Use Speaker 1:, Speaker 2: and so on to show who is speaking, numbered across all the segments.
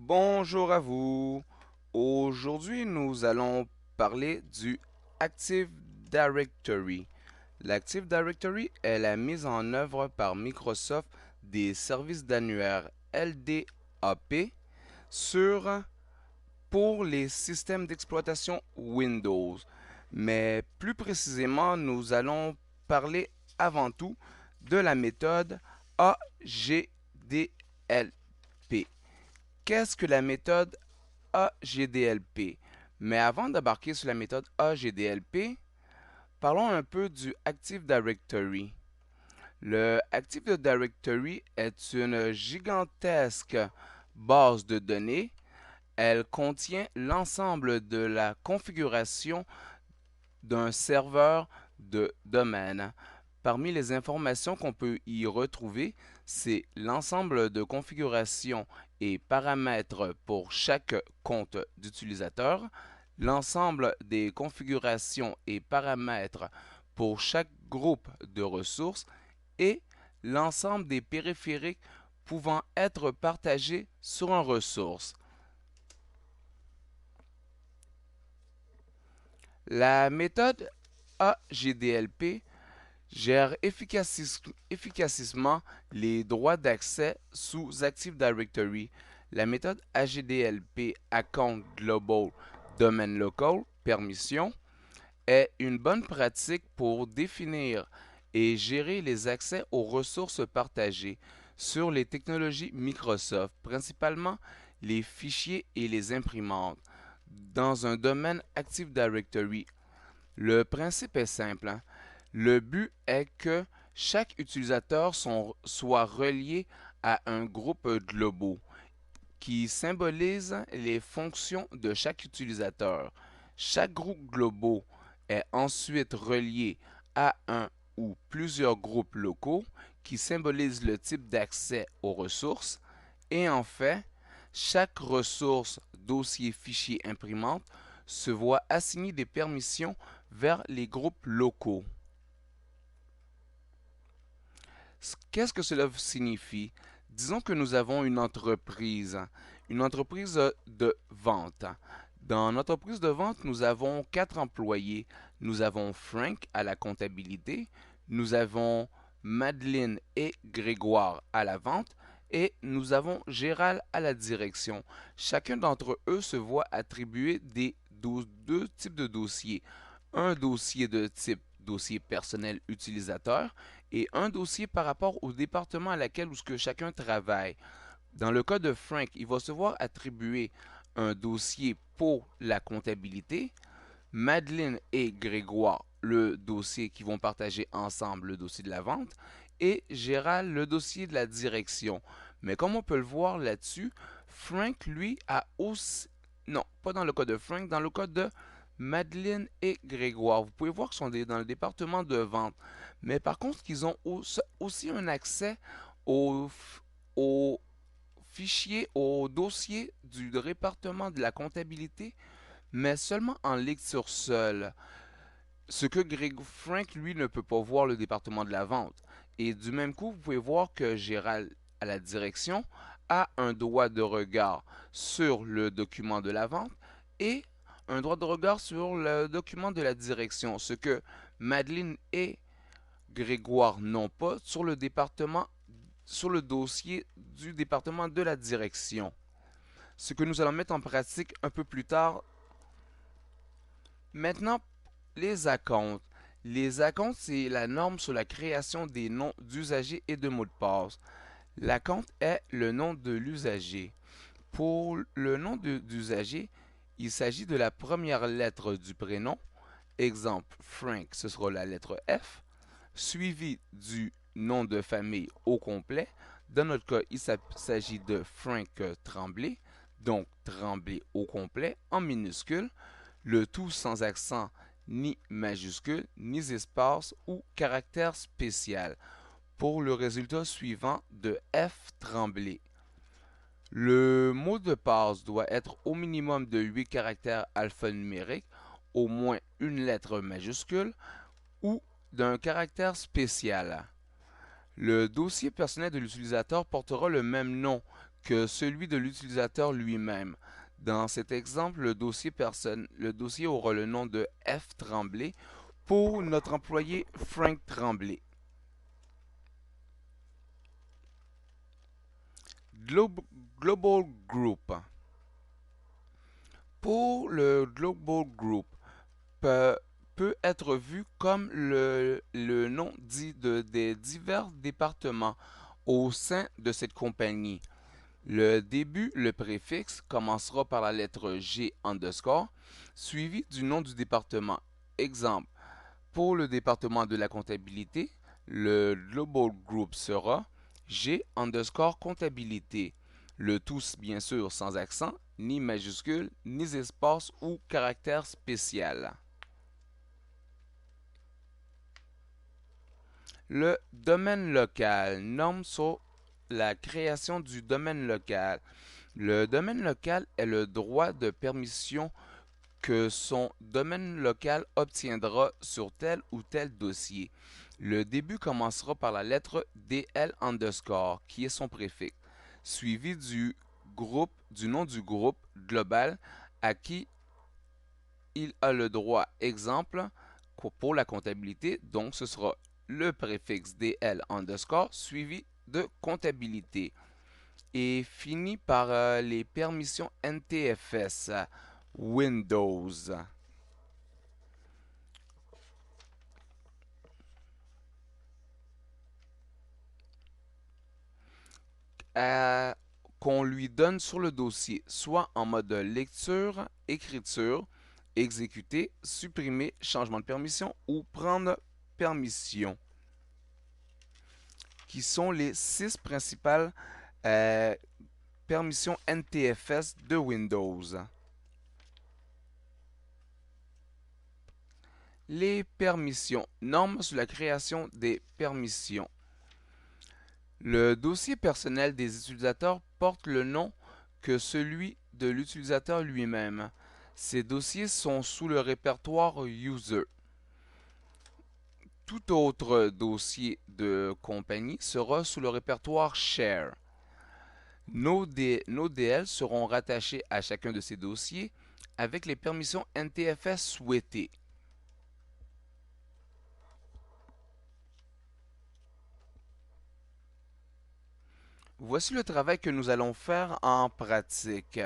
Speaker 1: Bonjour à vous. Aujourd'hui, nous allons parler du Active Directory. L'Active Directory est la mise en œuvre par Microsoft des services d'annuaire LDAP sur pour les systèmes d'exploitation Windows. Mais plus précisément, nous allons parler avant tout de la méthode AGDLP. Qu'est-ce que la méthode AGDLP? Mais avant d'embarquer sur la méthode AGDLP, parlons un peu du Active Directory. Le Active Directory est une gigantesque base de données. Elle contient l'ensemble de la configuration d'un serveur de domaine. Parmi les informations qu'on peut y retrouver, c'est l'ensemble de configurations et paramètres pour chaque compte d'utilisateur, l'ensemble des configurations et paramètres pour chaque groupe de ressources et l'ensemble des périphériques pouvant être partagés sur une ressource. La méthode AGDLP gère efficacement les droits d'accès sous Active Directory. La méthode AGDLP Account Global Domain Local Permission est une bonne pratique pour définir et gérer les accès aux ressources partagées sur les technologies Microsoft, principalement les fichiers et les imprimantes, dans un domaine Active Directory. Le principe est simple, hein. Le but est que chaque utilisateur soit relié à un groupe global qui symbolise les fonctions de chaque utilisateur. Chaque groupe global est ensuite relié à un ou plusieurs groupes locaux qui symbolisent le type d'accès aux ressources. Et en fait, chaque ressource, dossier, fichier, imprimante se voit assigner des permissions vers les groupes locaux. Qu'est-ce que cela signifie? Disons que nous avons une entreprise de vente. Dans notre entreprise de vente, nous avons 4 employés. Nous avons Frank à la comptabilité, nous avons Madeleine et Grégoire à la vente et nous avons Gérald à la direction. Chacun d'entre eux se voit attribuer deux types de dossiers. Un dossier de type dossier personnel utilisateur et un dossier par rapport au département à laquelle ou ce que chacun travaille. Dans le cas de Frank, il va se voir attribuer un dossier pour la comptabilité, Madeleine et Grégoire le dossier qui vont partager ensemble le dossier de la vente et Gérald le dossier de la direction. Mais comme on peut le voir là-dessus, Frank lui a aussi... Non, pas dans le cas de Frank, dans le cas de Madeleine et Grégoire. Vous pouvez voir qu'ils sont dans le département de vente. Mais par contre, ils ont aussi un accès au, au fichier, au dossier du département de la comptabilité, mais seulement en lecture seule. Ce que Frank, lui, ne peut pas voir le département de la vente. Et du même coup, vous pouvez voir que Gérald, à la direction, a un droit de regard sur le document de la vente et un droit de regard sur le document de la direction, ce que Madeleine et Grégoire n'ont pas sur le dossier du département de la direction. Ce que nous allons mettre en pratique un peu plus tard. Maintenant, les acomptes. Les acomptes, c'est la norme sur la création des noms d'usagers et de mots de passe. L'acompte est le nom de l'usager. Pour le nom d'usager, il s'agit de la première lettre du prénom. Exemple, Frank, ce sera la lettre F, suivi du nom de famille au complet. Dans notre cas, il s'agit de Frank Tremblay, donc Tremblay au complet en minuscule, le tout sans accent ni majuscule, ni espace ou caractère spécial, pour le résultat suivant de F Tremblay. Le mot de passe doit être au minimum de 8 caractères alphanumériques, au moins une lettre majuscule ou d'un caractère spécial. Le dossier personnel de l'utilisateur portera le même nom que celui de l'utilisateur lui-même. Dans cet exemple, le dossier aura le nom de F. Tremblay pour notre employé Frank Tremblay. Global Group. Pour le Global Group, peut être vu comme le nom dit des divers départements au sein de cette compagnie. Le début, le préfixe, commencera par la lettre G underscore, suivi du nom du département. Exemple, pour le département de la comptabilité, le Global Group sera G underscore comptabilité. Le tout, bien sûr, sans accent, ni majuscule, ni espace ou caractère spécial. Le domaine local, norme sur la création du domaine local. Le domaine local est le droit de permission que son domaine local obtiendra sur tel ou tel dossier. Le début commencera par la lettre DL underscore, qui est son préfixe, suivi du nom du groupe global à qui il a le droit. Exemple, pour la comptabilité, donc ce sera le préfixe DL underscore suivi de comptabilité. Et finit par les permissions NTFS Windows. À- qu'on lui donne sur le dossier, soit en mode lecture, écriture, exécuter, supprimer, changement de permission ou prendre permission, qui sont les 6 principales euh, permissions NTFS de Windows. Les permissions. Normes sur la création des permissions. Le dossier personnel des utilisateurs porte le nom que celui de l'utilisateur lui-même. Ces dossiers sont sous le répertoire User. Tout autre dossier de compagnie sera sous le répertoire Share. Nos DL seront rattachés à chacun de ces dossiers avec les permissions NTFS souhaitées. Voici le travail que nous allons faire en pratique.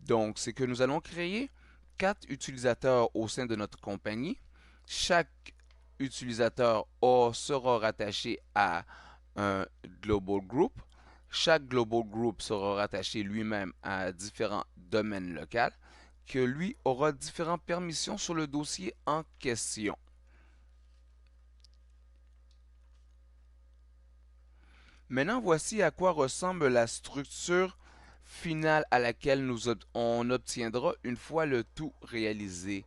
Speaker 1: Donc, c'est que nous allons créer 4 utilisateurs au sein de notre compagnie. Chaque utilisateur sera rattaché à un Global Group. Chaque Global Group sera rattaché lui-même à différents domaines locaux, que lui aura différentes permissions sur le dossier en question. Maintenant, voici à quoi ressemble la structure finale à laquelle on obtiendra une fois le tout réalisé.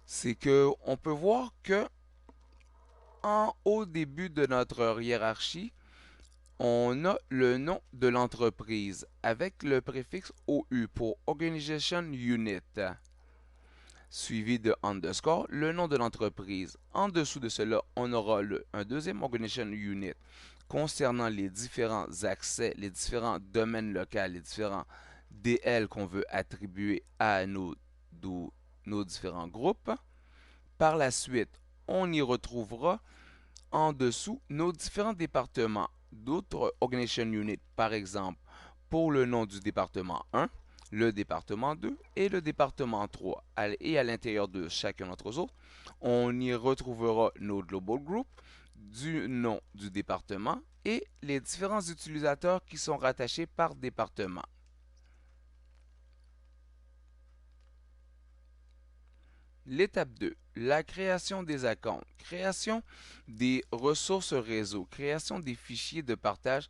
Speaker 1: C'est que on peut voir que au début de notre hiérarchie, on a le nom de l'entreprise avec le préfixe OU pour Organization Unit, suivi de underscore, le nom de l'entreprise. En dessous de cela, on aura un deuxième Organization Unit concernant les différents accès, les différents domaines locaux, les différents DL qu'on veut attribuer à nos différents groupes. Par la suite, on y retrouvera en dessous nos différents départements. D'autres Organization Units, par exemple, pour le nom du département 1, le département 2 et le département 3. Et à l'intérieur de chacun d'entre eux, on y retrouvera nos Global Group, du nom du département et les différents utilisateurs qui sont rattachés par département. L'étape 2, la création des accounts. Création des ressources réseau. Création des fichiers de partage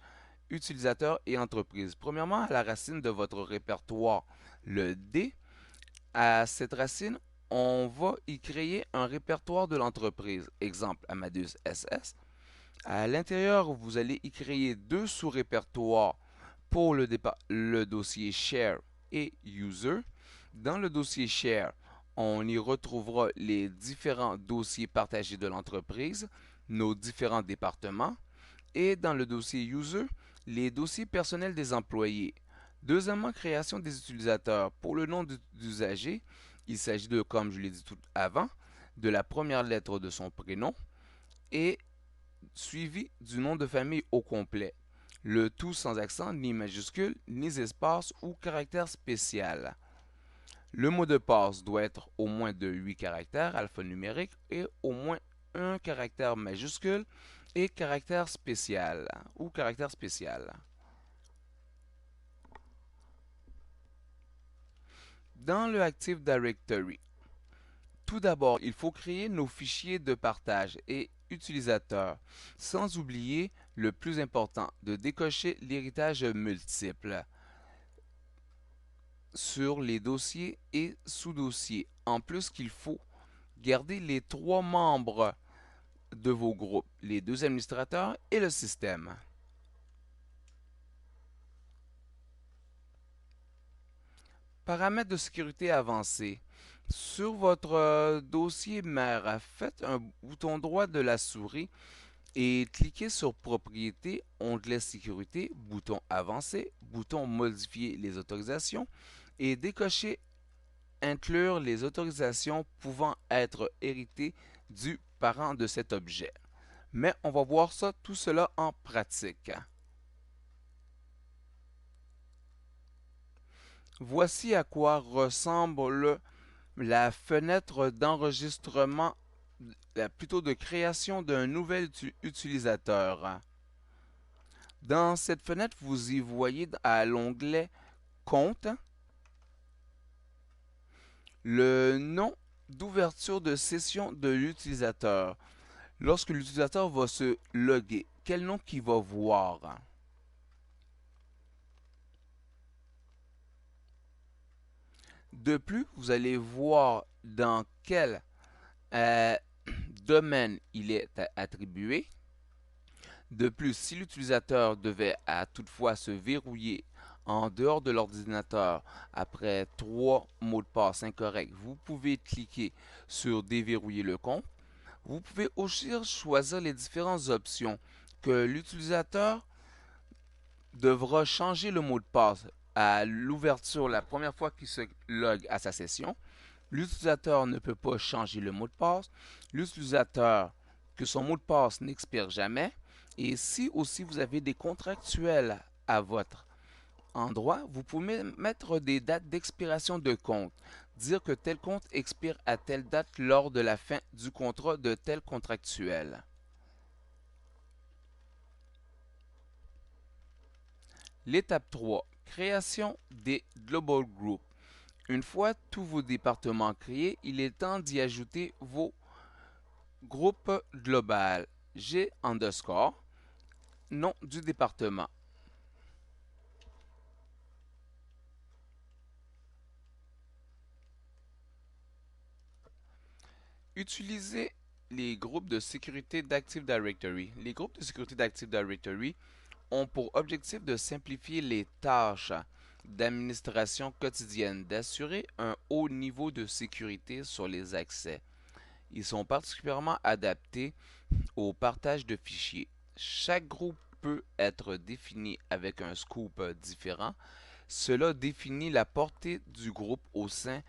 Speaker 1: utilisateurs et entreprises. Premièrement, à la racine de votre répertoire, le D. À cette racine, on va y créer un répertoire de l'entreprise. Exemple, Amadeus SS. À l'intérieur, vous allez y créer deux sous-répertoires pour le dossier Share et User. Dans le dossier Share, on y retrouvera les différents dossiers partagés de l'entreprise, nos différents départements. Et dans le dossier User, les dossiers personnels des employés. Deuxièmement, création des utilisateurs. Pour le nom d'usager, il s'agit de, comme je l'ai dit tout avant, de la première lettre de son prénom et suivi du nom de famille au complet. Le tout sans accent, ni majuscule, ni espace ou caractère spécial. Le mot de passe doit être au moins de 8 caractères alphanumériques et au moins un caractère majuscule et caractère spécial ou caractère spécial. Dans le Active Directory, tout d'abord, il faut créer nos fichiers de partage et utilisateurs, sans oublier le plus important, de décocher l'héritage multiple sur les dossiers et sous-dossiers. En plus qu'il faut garder les trois membres de vos groupes, les deux administrateurs et le système. Paramètres de sécurité avancés. Sur votre dossier mère, faites un bouton droit de la souris et cliquez sur Propriétés, onglet Sécurité, bouton Avancé, bouton Modifier les autorisations et décochez Inclure les autorisations pouvant être héritées du parent de cet objet. Mais on va voir ça, tout cela en pratique. Voici à quoi ressemble la fenêtre d'enregistrement, plutôt de création d'un nouvel utilisateur. Dans cette fenêtre, vous y voyez à l'onglet Compte le nom d'ouverture de session de l'utilisateur. Lorsque l'utilisateur va se loguer, quel nom qu'il va voir? De plus, vous allez voir dans quel euh, domaine il est attribué. De plus, si l'utilisateur devait toutefois se verrouiller en dehors de l'ordinateur après 3 mots de passe incorrects, vous pouvez cliquer sur Déverrouiller le compte. Vous pouvez aussi choisir les différentes options que l'utilisateur devra changer le mot de passe à l'ouverture la première fois qu'il se logue à sa session. L'utilisateur ne peut pas changer le mot de passe. L'utilisateur, que son mot de passe n'expire jamais. Et si aussi vous avez des contractuels à votre endroit, vous pouvez mettre des dates d'expiration de compte. Dire que tel compte expire à telle date lors de la fin du contrat de tel contractuel. L'étape 3. Création des Global Groups. Une fois tous vos départements créés, il est temps d'y ajouter vos groupes global. G underscore, nom du département. Utilisez les groupes de sécurité d'Active Directory. Les groupes de sécurité d'Active Directory ont pour objectif de simplifier les tâches d'administration quotidienne, d'assurer un haut niveau de sécurité sur les accès. Ils sont particulièrement adaptés au partage de fichiers. Chaque groupe peut être défini avec un scope différent. Cela définit la portée du groupe au sein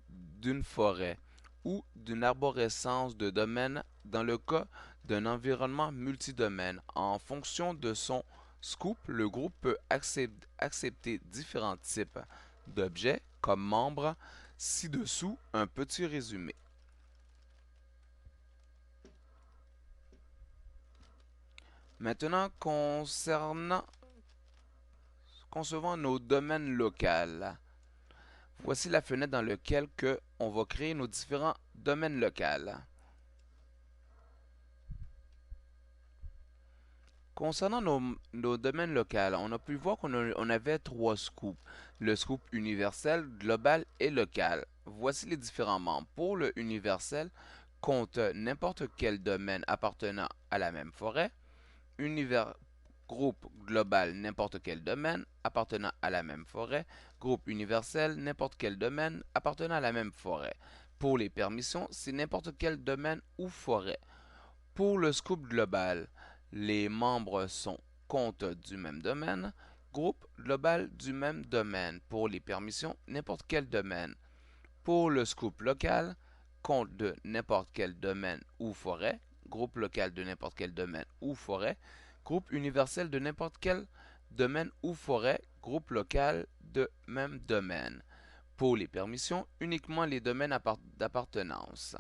Speaker 1: d'une forêt ou d'une arborescence de domaine dans le cas d'un environnement multidomaine. En fonction de son scoop, le groupe peut accepter différents types d'objets comme membres. Ci-dessous, un petit résumé. Maintenant, concevant nos domaines locaux. Voici la fenêtre dans laquelle on va créer nos différents domaines locaux. Concernant nos domaines locaux, on a pu voir qu'on avait trois scoops. Le scoop universel, global et local. Voici les différents membres. Pour le universel, compte n'importe quel domaine appartenant à la même forêt. Groupe global, n'importe quel domaine appartenant à la même forêt. Groupe universel, n'importe quel domaine appartenant à la même forêt. Pour les permissions, c'est n'importe quel domaine ou forêt. Pour le scoop global, les membres sont compte du même domaine, groupe global du même domaine. Pour les permissions, n'importe quel domaine. Pour le scope local, compte de n'importe quel domaine ou forêt, groupe local de n'importe quel domaine ou forêt, groupe universel de n'importe quel domaine ou forêt, groupe local de même domaine. Pour les permissions, uniquement les domaines d'appartenance.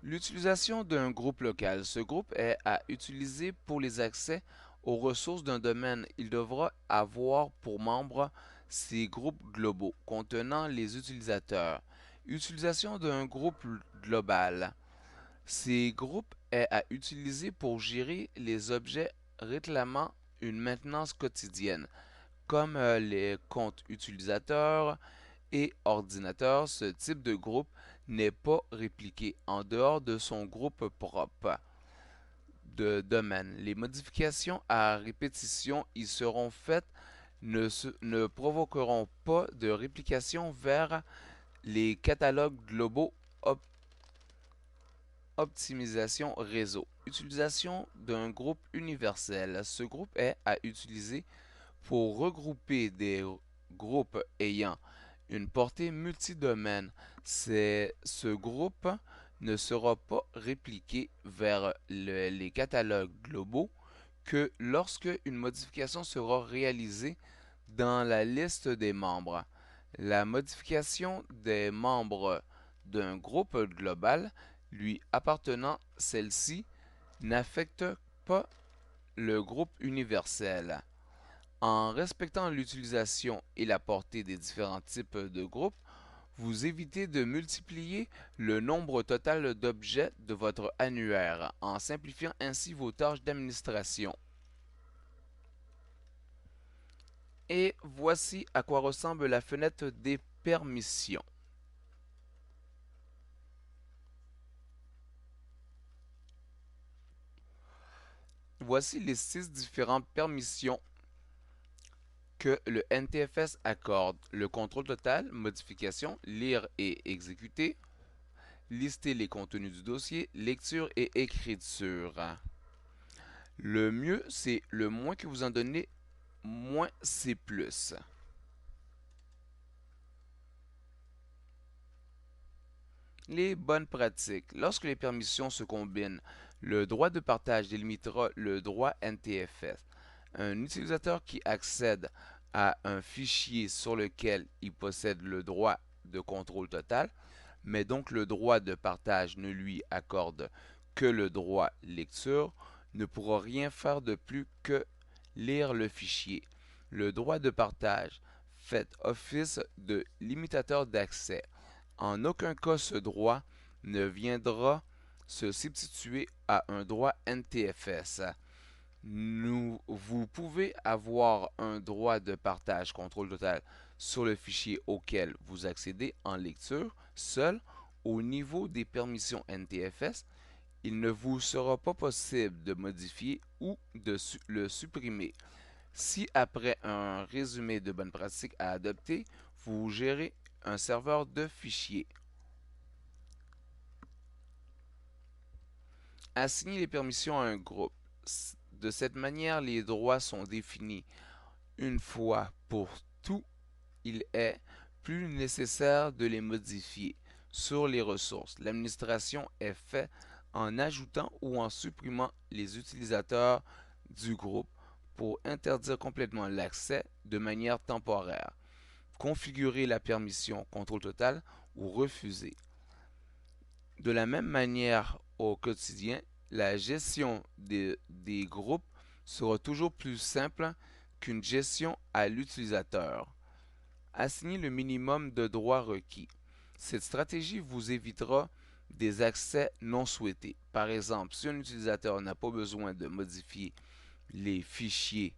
Speaker 1: L'utilisation d'un groupe local. Ce groupe est à utiliser pour les accès aux ressources d'un domaine. Il devra avoir pour membres ces groupes globaux contenant les utilisateurs. Utilisation d'un groupe global. Ces groupes est à utiliser pour gérer les objets réclamant une maintenance quotidienne, comme les comptes utilisateurs et ordinateurs. Ce type de groupe n'est pas répliqué en dehors de son groupe propre de domaine. Les modifications à répétition y seront faites ne provoqueront pas de réplication vers les catalogues globaux optimisation réseau. Utilisation d'un groupe universel. Ce groupe est à utiliser pour regrouper des groupes ayant une portée multidomaine. Ce groupe ne sera pas répliqué vers les catalogues globaux que lorsque une modification sera réalisée dans la liste des membres. La modification des membres d'un groupe global lui appartenant, celle-ci n'affecte pas le groupe universel. En respectant l'utilisation et la portée des différents types de groupes, vous évitez de multiplier le nombre total d'objets de votre annuaire, en simplifiant ainsi vos tâches d'administration. Et voici à quoi ressemble la fenêtre des permissions. Voici les 6 différentes permissions que le NTFS accorde: le contrôle total, modification, lire et exécuter, lister les contenus du dossier, lecture et écriture. Le mieux, c'est le moins que vous en donnez, moins c'est plus. Les bonnes pratiques. Lorsque les permissions se combinent, le droit de partage délimitera le droit NTFS. Un utilisateur qui accède à un fichier sur lequel il possède le droit de contrôle total, mais donc le droit de partage ne lui accorde que le droit lecture, ne pourra rien faire de plus que lire le fichier. Le droit de partage fait office de limitateur d'accès. En aucun cas ce droit ne viendra se substituer à un droit NTFS. Vous pouvez avoir un droit de partage contrôle total sur le fichier auquel vous accédez en lecture seul. Au niveau des permissions NTFS, il ne vous sera pas possible de modifier ou de le supprimer. Si après un résumé de bonnes pratiques à adopter, vous gérez un serveur de fichiers. Assigner les permissions à un groupe. De cette manière, les droits sont définis une fois pour tout. Il est plus nécessaire de les modifier. Sur les ressources, l'administration est faite en ajoutant ou en supprimant les utilisateurs du groupe pour interdire complètement l'accès de manière temporaire. Configurer la permission contrôle total ou refuser. De la même manière au quotidien, la gestion des groupes sera toujours plus simple qu'une gestion à l'utilisateur. Assigner le minimum de droits requis. Cette stratégie vous évitera des accès non souhaités. Par exemple, si un utilisateur n'a pas besoin de modifier les fichiers,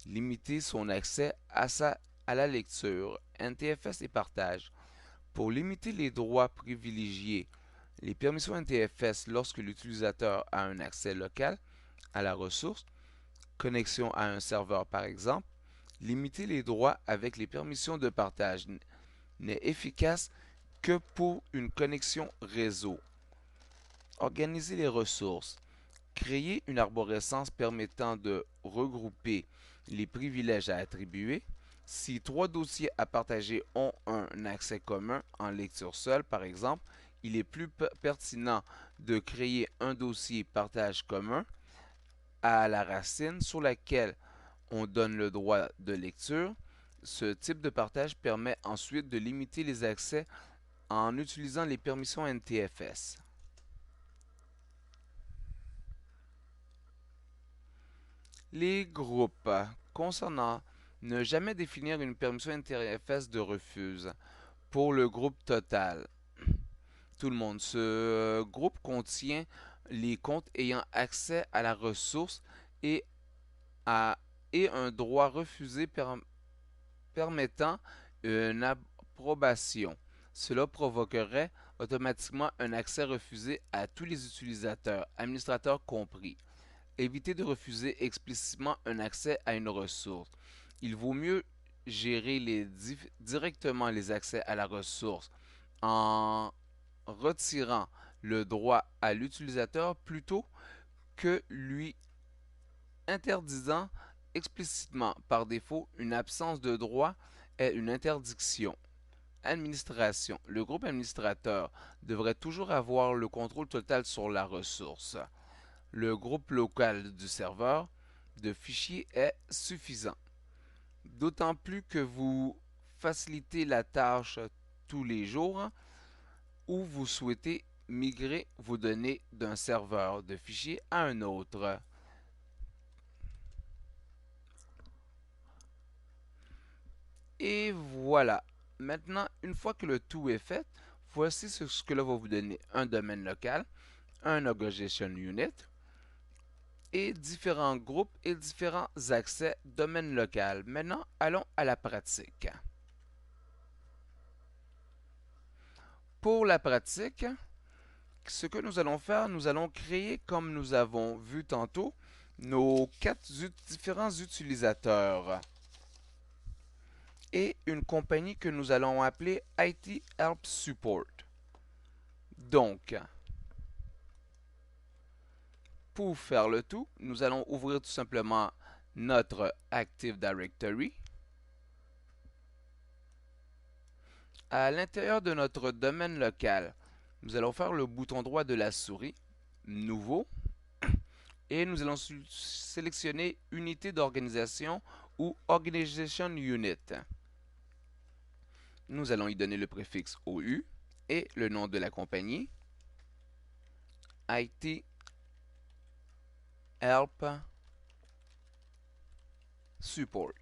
Speaker 1: limiter son accès à la lecture, NTFS et partage. Pour limiter les droits privilégiés, les permissions NTFS lorsque l'utilisateur a un accès local à la ressource, connexion à un serveur par exemple, limiter les droits avec les permissions de partage n'est efficace que pour une connexion réseau. Organiser les ressources. Créer une arborescence permettant de regrouper les privilèges à attribuer. Si trois dossiers à partager ont un accès commun en lecture seule, par exemple, il est plus pertinent de créer un dossier partage commun à la racine sur laquelle on donne le droit de lecture. Ce type de partage permet ensuite de limiter les accès en utilisant les permissions NTFS. Les groupes. Concernant ne jamais définir une permission NTFS de refuse pour le groupe total. Tout le monde. Ce groupe contient les comptes ayant accès à la ressource et, à, et un droit refusé permettant une approbation. Cela provoquerait automatiquement un accès refusé à tous les utilisateurs, administrateurs compris. Évitez de refuser explicitement un accès à une ressource. Il vaut mieux gérer directement les accès à la ressource en retirant le droit à l'utilisateur plutôt que lui interdisant explicitement par défaut une absence de droit est une interdiction. Administration. Le groupe administrateur devrait toujours avoir le contrôle total sur la ressource. Le groupe local du serveur de fichiers est suffisant. D'autant plus que vous facilitez la tâche tous les jours ou vous souhaitez migrer vos données d'un serveur de fichiers à un autre. Et voilà. Maintenant, une fois que le tout est fait, voici ce que là va vous donner un domaine local, un Organization Unit et différents groupes et différents accès domaine local. Maintenant, allons à la pratique. Pour la pratique, ce que nous allons faire, nous allons créer, comme nous avons vu tantôt, nos différents utilisateurs et une compagnie que nous allons appeler IT Help Support. Donc, pour faire le tout, nous allons ouvrir tout simplement notre Active Directory. À l'intérieur de notre domaine local, nous allons faire le bouton droit de la souris, Nouveau, et nous allons sélectionner Unité d'organisation ou Organization Unit. Nous allons y donner le préfixe OU et le nom de la compagnie, IT Help Support.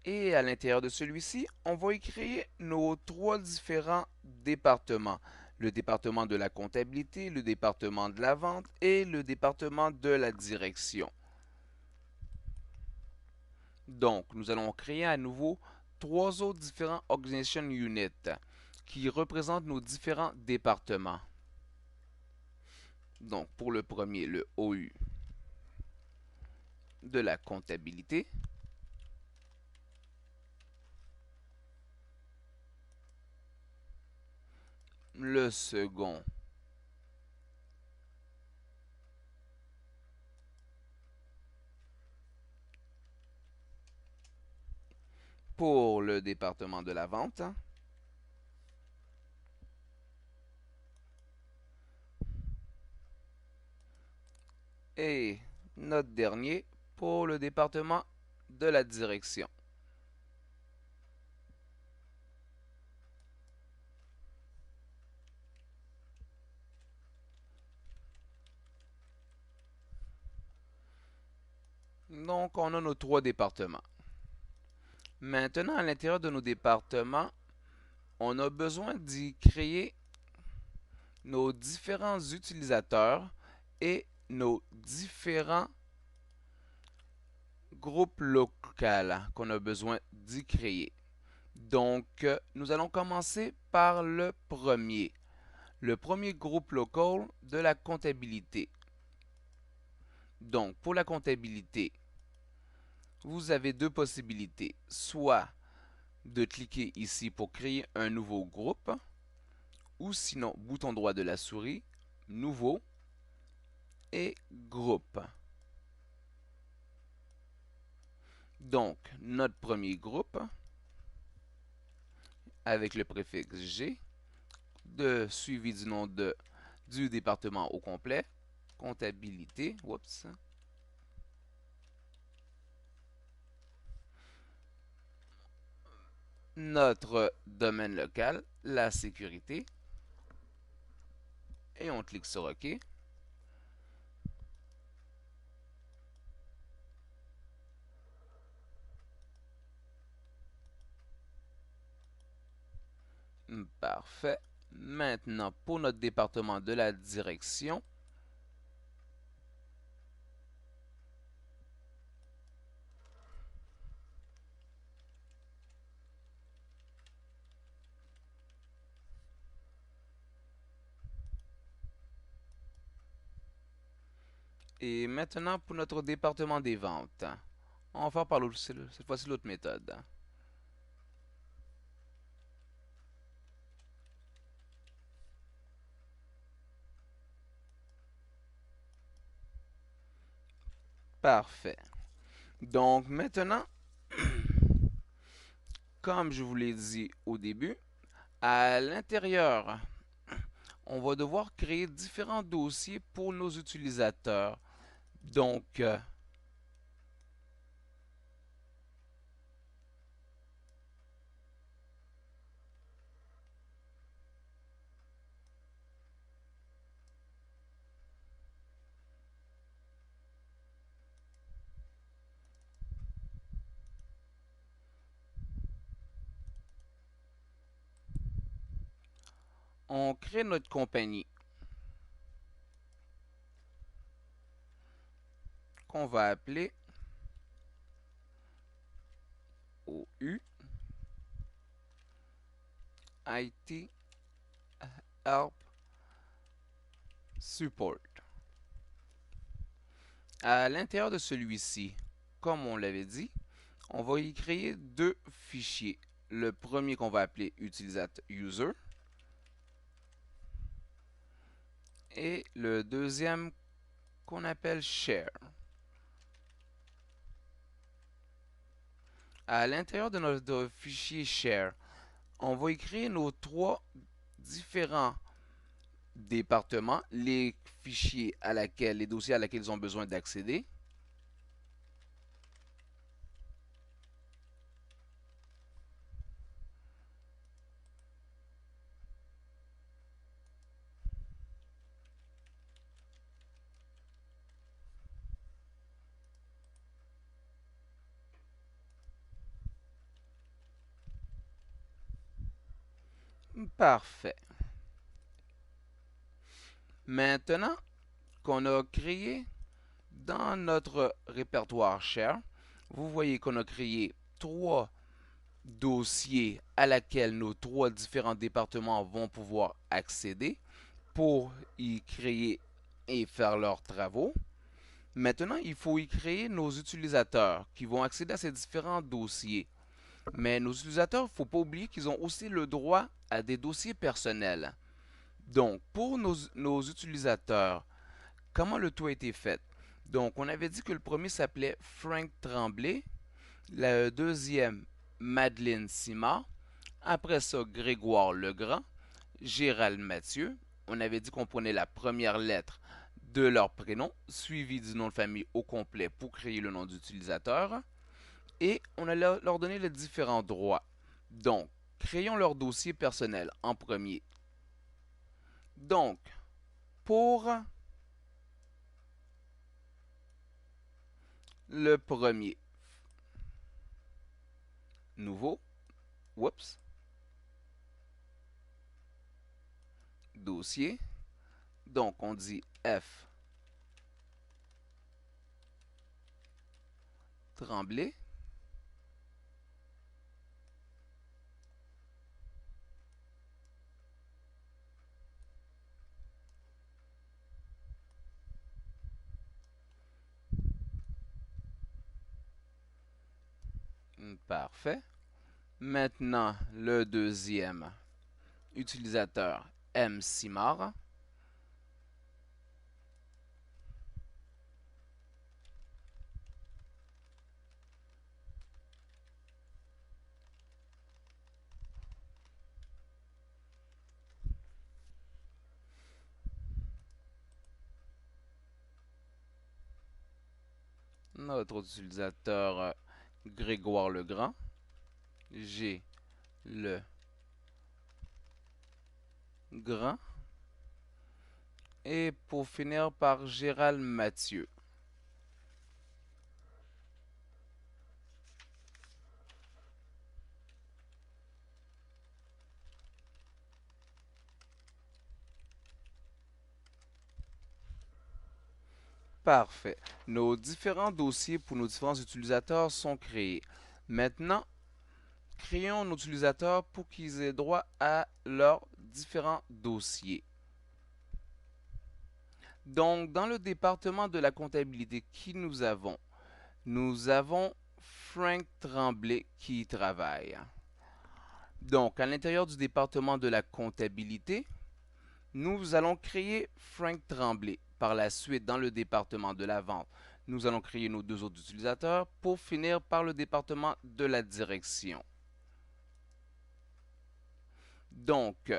Speaker 1: Et à l'intérieur de celui-ci, on va y créer nos trois différents départements. Le département de la comptabilité, le département de la vente et le département de la direction. Donc, nous allons créer à nouveau trois autres différents Organization Units qui représentent nos différents départements. Donc, pour le premier, le OU de la comptabilité. Le second, pour le département de la vente. Et notre dernier pour le département de la direction. Donc, on a nos trois départements. Maintenant, à l'intérieur de nos départements, on a besoin d'y créer nos différents utilisateurs et nos différents groupes locaux qu'on a besoin d'y créer. Donc, nous allons commencer par le premier. Le premier groupe local de la comptabilité. Donc, pour la comptabilité, vous avez deux possibilités. Soit de cliquer ici pour créer un nouveau groupe, ou sinon, bouton droit de la souris, nouveau et groupe. Donc, notre premier groupe, avec le préfixe G, suivi du nom du département au complet, comptabilité, oups, notre domaine local, la sécurité, et on clique sur OK. Parfait. Maintenant, pour notre département de la direction, et maintenant pour notre département des ventes, on va faire par cette fois-ci l'autre méthode. Parfait. Donc maintenant, comme je vous l'ai dit au début, à l'intérieur, on va devoir créer différents dossiers pour nos utilisateurs. Donc, on crée notre compagnie qu'on va appeler OU IT Help Support. À l'intérieur de celui-ci, comme on l'avait dit, on va y créer deux fichiers. Le premier qu'on va appeler utilisateur user et le deuxième qu'on appelle share. À l'intérieur de notre fichier share, on va y créer nos trois différents départements, les fichiers les dossiers à laquelle ils ont besoin d'accéder. Parfait. Maintenant qu'on a créé dans notre répertoire share, vous voyez qu'on a créé trois dossiers à laquelle nos trois différents départements vont pouvoir accéder pour y créer et faire leurs travaux. Maintenant, il faut y créer nos utilisateurs qui vont accéder à ces différents dossiers. Mais nos utilisateurs, il ne faut pas oublier qu'ils ont aussi le droit à des dossiers personnels. Donc, pour nos utilisateurs, comment le tout a été fait? Donc, on avait dit que le premier s'appelait Frank Tremblay, le deuxième Madeleine Simard, après ça Grégoire Legrand, Gérald Mathieu. On avait dit qu'on prenait la première lettre de leur prénom, suivi du nom de famille au complet pour créer le nom d'utilisateur. Et on allait leur donner les différents droits. Donc, créons leur dossier personnel en premier. Donc, pour le premier, nouveau, oups, dossier. Donc, on dit F Tremblay. Parfait. Maintenant, le deuxième utilisateur msimar. Notre utilisateur Grégoire Legrand. G le Grand. Et pour finir par Gérald Mathieu. Parfait. Nos différents dossiers pour nos différents utilisateurs sont créés. Maintenant, créons nos utilisateurs pour qu'ils aient droit à leurs différents dossiers. Donc, dans le département de la comptabilité, qui nous avons? Nous avons Frank Tremblay qui y travaille. Donc, à l'intérieur du département de la comptabilité, nous allons créer Frank Tremblay. Par la suite, dans le département de la vente, nous allons créer nos deux autres utilisateurs pour finir par le département de la direction. Donc,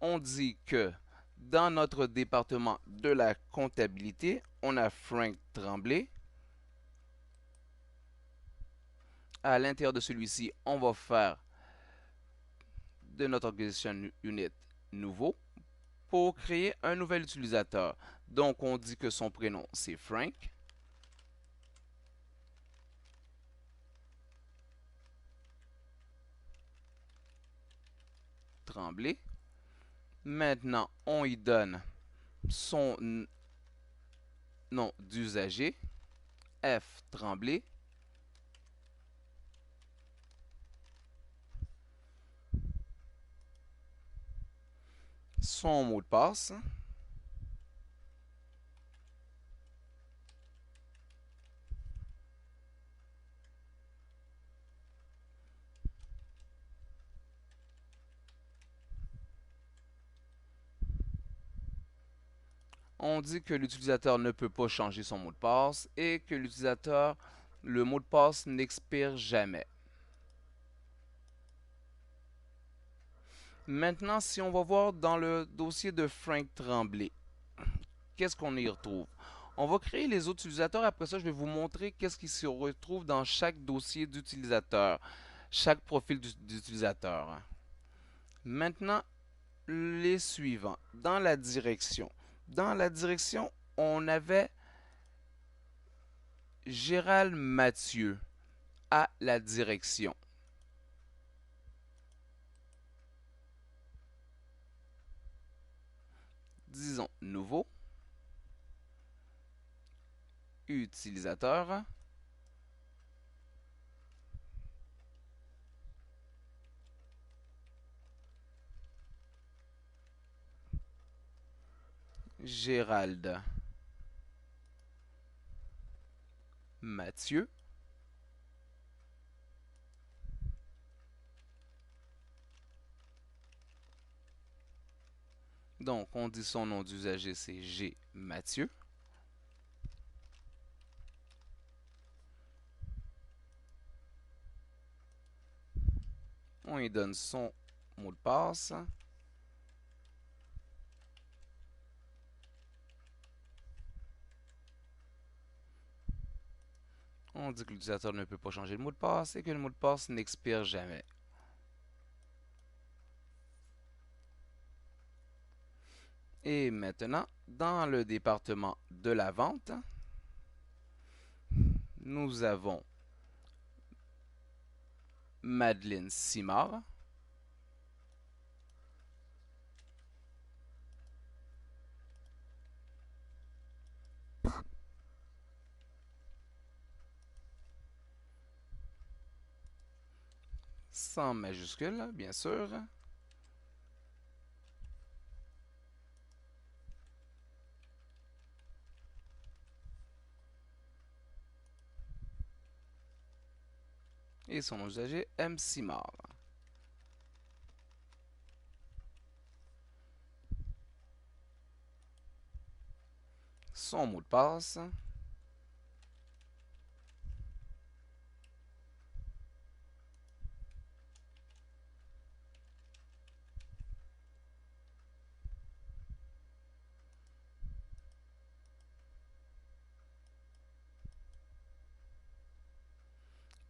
Speaker 1: on dit que dans notre département de la comptabilité, on a Frank Tremblay. À l'intérieur de celui-ci, on va faire de notre Organization Unit nouveau pour créer un nouvel utilisateur. Donc, on dit que son prénom, c'est Frank. Tremblay. Maintenant, on y donne son nom d'usager, F. Tremblay. Son mot de passe. On dit que l'utilisateur ne peut pas changer son mot de passe et que le mot de passe n'expire jamais. Maintenant, si on va voir dans le dossier de Frank Tremblay, qu'est-ce qu'on y retrouve? On va créer les autres utilisateurs. Après ça, je vais vous montrer qu'est-ce qui se retrouve dans chaque dossier d'utilisateur, chaque profil d'utilisateur. Maintenant, les suivants. Dans la direction. Dans la direction, on avait Gérald Mathieu à la direction. Disons nouveau. Utilisateur. Gérald Mathieu. Donc, on dit son nom d'usager, c'est G. Mathieu. On lui donne son mot de passe. On dit que l'utilisateur ne peut pas changer le mot de passe et que le mot de passe n'expire jamais. Et maintenant, dans le département de la vente, nous avons Madeleine Simard. Sans majuscule, bien sûr. et son nom d'usager MCMAR. Son mot de passe.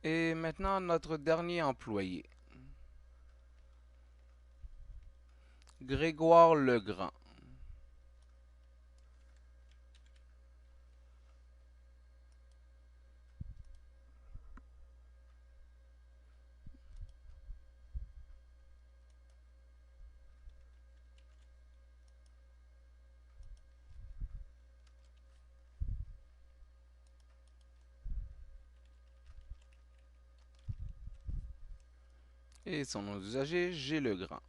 Speaker 1: Et maintenant, notre dernier employé, Grégoire Legrand. Et son nom d'usager, G. Legrand.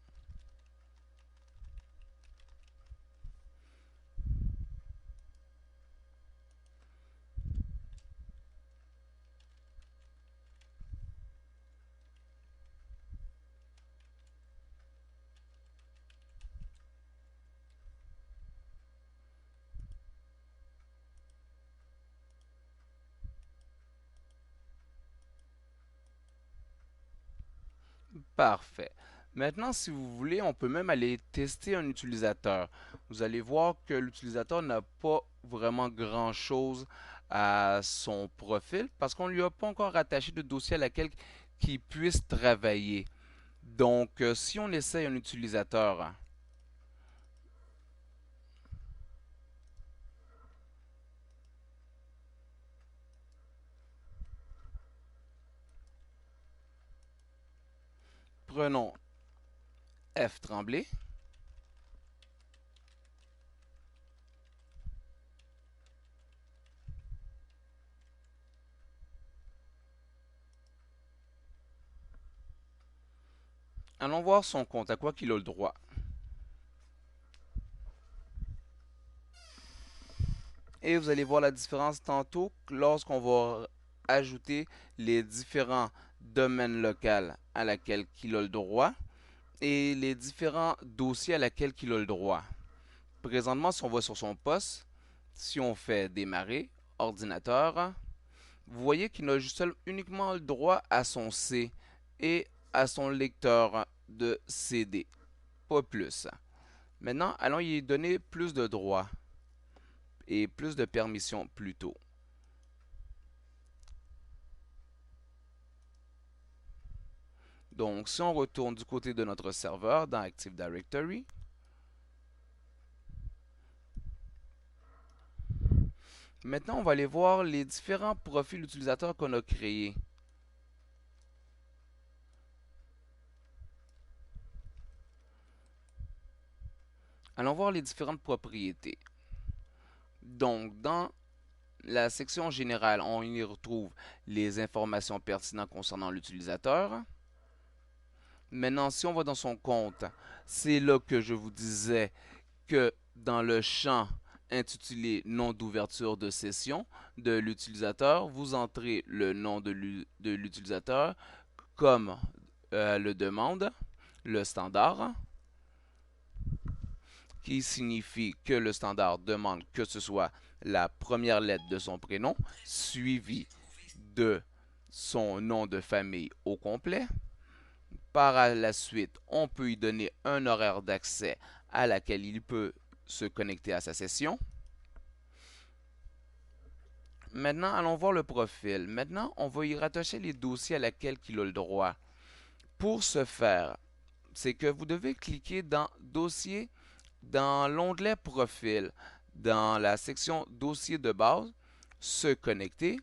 Speaker 1: Parfait. Maintenant, si vous voulez, on peut même aller tester un utilisateur. Vous allez voir que l'utilisateur n'a pas vraiment grand-chose à son profil parce qu'on ne lui a pas encore attaché de dossier à laquelle qui puisse travailler. Donc, si on essaye un utilisateur, prenons F. Tremblay. Allons voir son compte, à quoi qu'il a le droit. Et vous allez voir la différence tantôt lorsqu'on va ajouter les différents domaines locaux à laquelle il a le droit et les différents dossiers à laquelle il a le droit. Présentement, si on va sur son poste, si on fait démarrer, ordinateur, vous voyez qu'il a juste uniquement le droit à son C et à son lecteur de CD, pas plus. Maintenant, allons y donner plus de droits et plus de permissions plutôt. Donc, si on retourne du côté de notre serveur dans Active Directory, maintenant on va aller voir les différents profils utilisateurs qu'on a créés. Allons voir les différentes propriétés. Donc, dans la section générale, on y retrouve les informations pertinentes concernant l'utilisateur. Maintenant, si on va dans son compte, c'est là que je vous disais que dans le champ intitulé nom d'ouverture de session de l'utilisateur, vous entrez le nom de l'utilisateur comme le demande, le standard, qui signifie que le standard demande que ce soit la première lettre de son prénom, suivie de son nom de famille au complet. Par la suite, on peut y donner un horaire d'accès à laquelle il peut se connecter à sa session. Maintenant, allons voir le profil. Maintenant, on va y rattacher les dossiers à laquelle il a le droit. Pour ce faire, c'est que vous devez cliquer dans Dossier, dans l'onglet Profil, dans la section Dossier de base, Se connecter.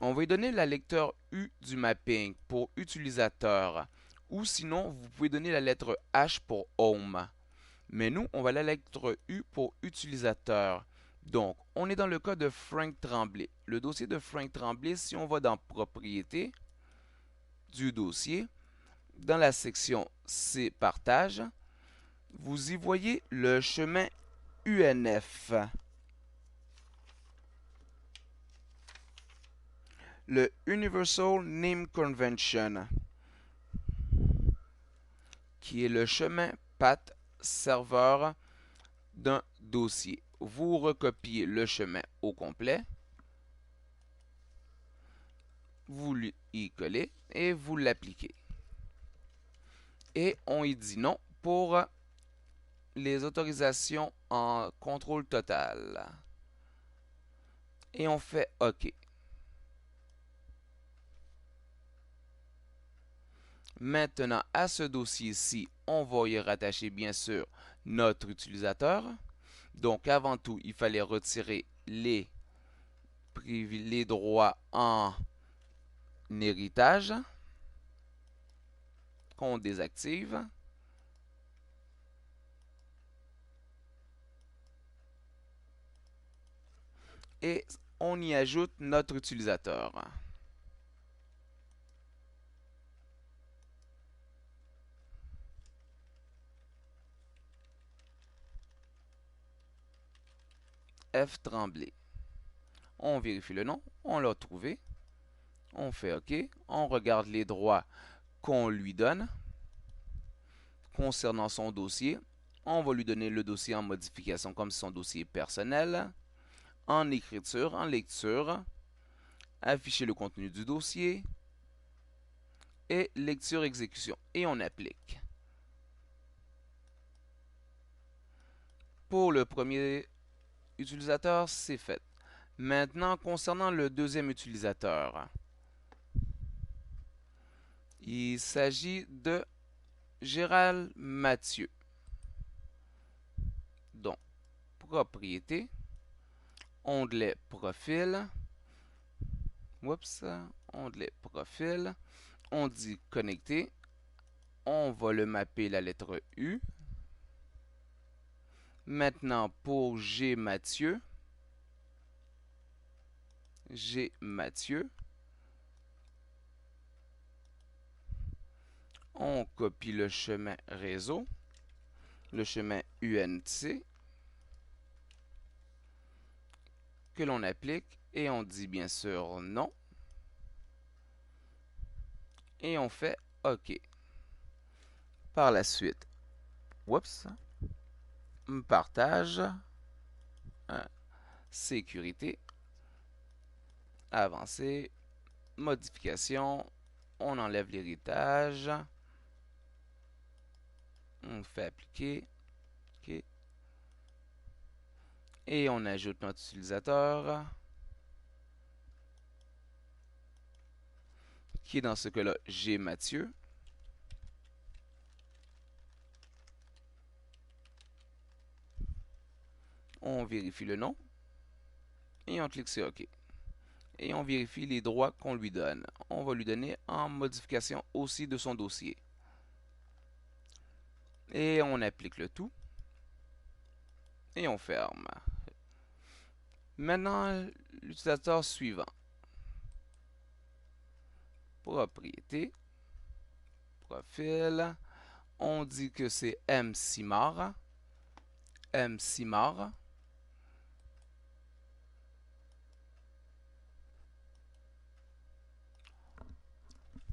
Speaker 1: On va y donner la lecture U du mapping pour utilisateur, ou sinon, vous pouvez donner la lettre H pour Home. Mais nous, on va la lettre U pour utilisateur. Donc, on est dans le cas de Frank Tremblay. Le dossier de Frank Tremblay, si on va dans Propriétés du dossier, dans la section C Partage, vous y voyez le chemin UNF. le Universal Name Convention, qui est le chemin path serveur d'un dossier. Vous recopiez le chemin au complet, vous y collez et vous l'appliquez. Et on y dit non pour les autorisations en contrôle total. Et on fait OK. Maintenant, à ce dossier-ci, on va y rattacher bien sûr notre utilisateur. Donc, avant tout, il fallait retirer les droits en héritage qu'on désactive. Et on y ajoute notre utilisateur. F. Tremblay. On vérifie le nom, on l'a trouvé. On fait OK. On regarde les droits qu'on lui donne concernant son dossier. On va lui donner le dossier en modification comme son dossier personnel, en écriture, en lecture, afficher le contenu du dossier et lecture-exécution. Et on applique. Pour le premier utilisateur, c'est fait. Maintenant, concernant le deuxième utilisateur, il s'agit de Gérald Mathieu. Donc, propriété, onglet profil, onglet profil, on dit connecter, on va le mapper la lettre U. Maintenant, pour G. Mathieu, on copie le chemin réseau, le chemin UNC, que l'on applique, et on dit bien sûr non. Et on fait OK. Par la suite, partage, sécurité, avancer, modification, on enlève l'héritage, on fait appliquer, OK, et on ajoute notre utilisateur, qui est dans ce cas-là G. Mathieu. On vérifie le nom et on clique sur OK. Et on vérifie les droits qu'on lui donne. On va lui donner en modification aussi de son dossier. Et on applique le tout. Et on ferme. Maintenant, l'utilisateur suivant. Propriété. Profil. On dit que c'est M. Simard.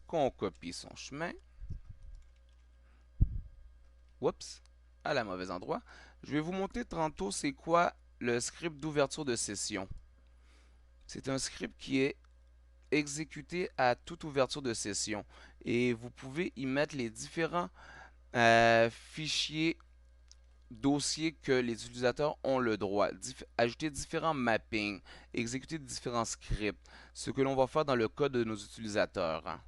Speaker 1: Qu'on copie son chemin. À la mauvaise endroit. Je vais vous montrer tantôt c'est quoi le script d'ouverture de session. C'est un script qui est exécuté à toute ouverture de session. Et vous pouvez y mettre les différents fichiers, dossiers que les utilisateurs ont le droit. Ajouter différents mappings, exécuter différents scripts. Ce que l'on va faire dans le cas de nos utilisateurs.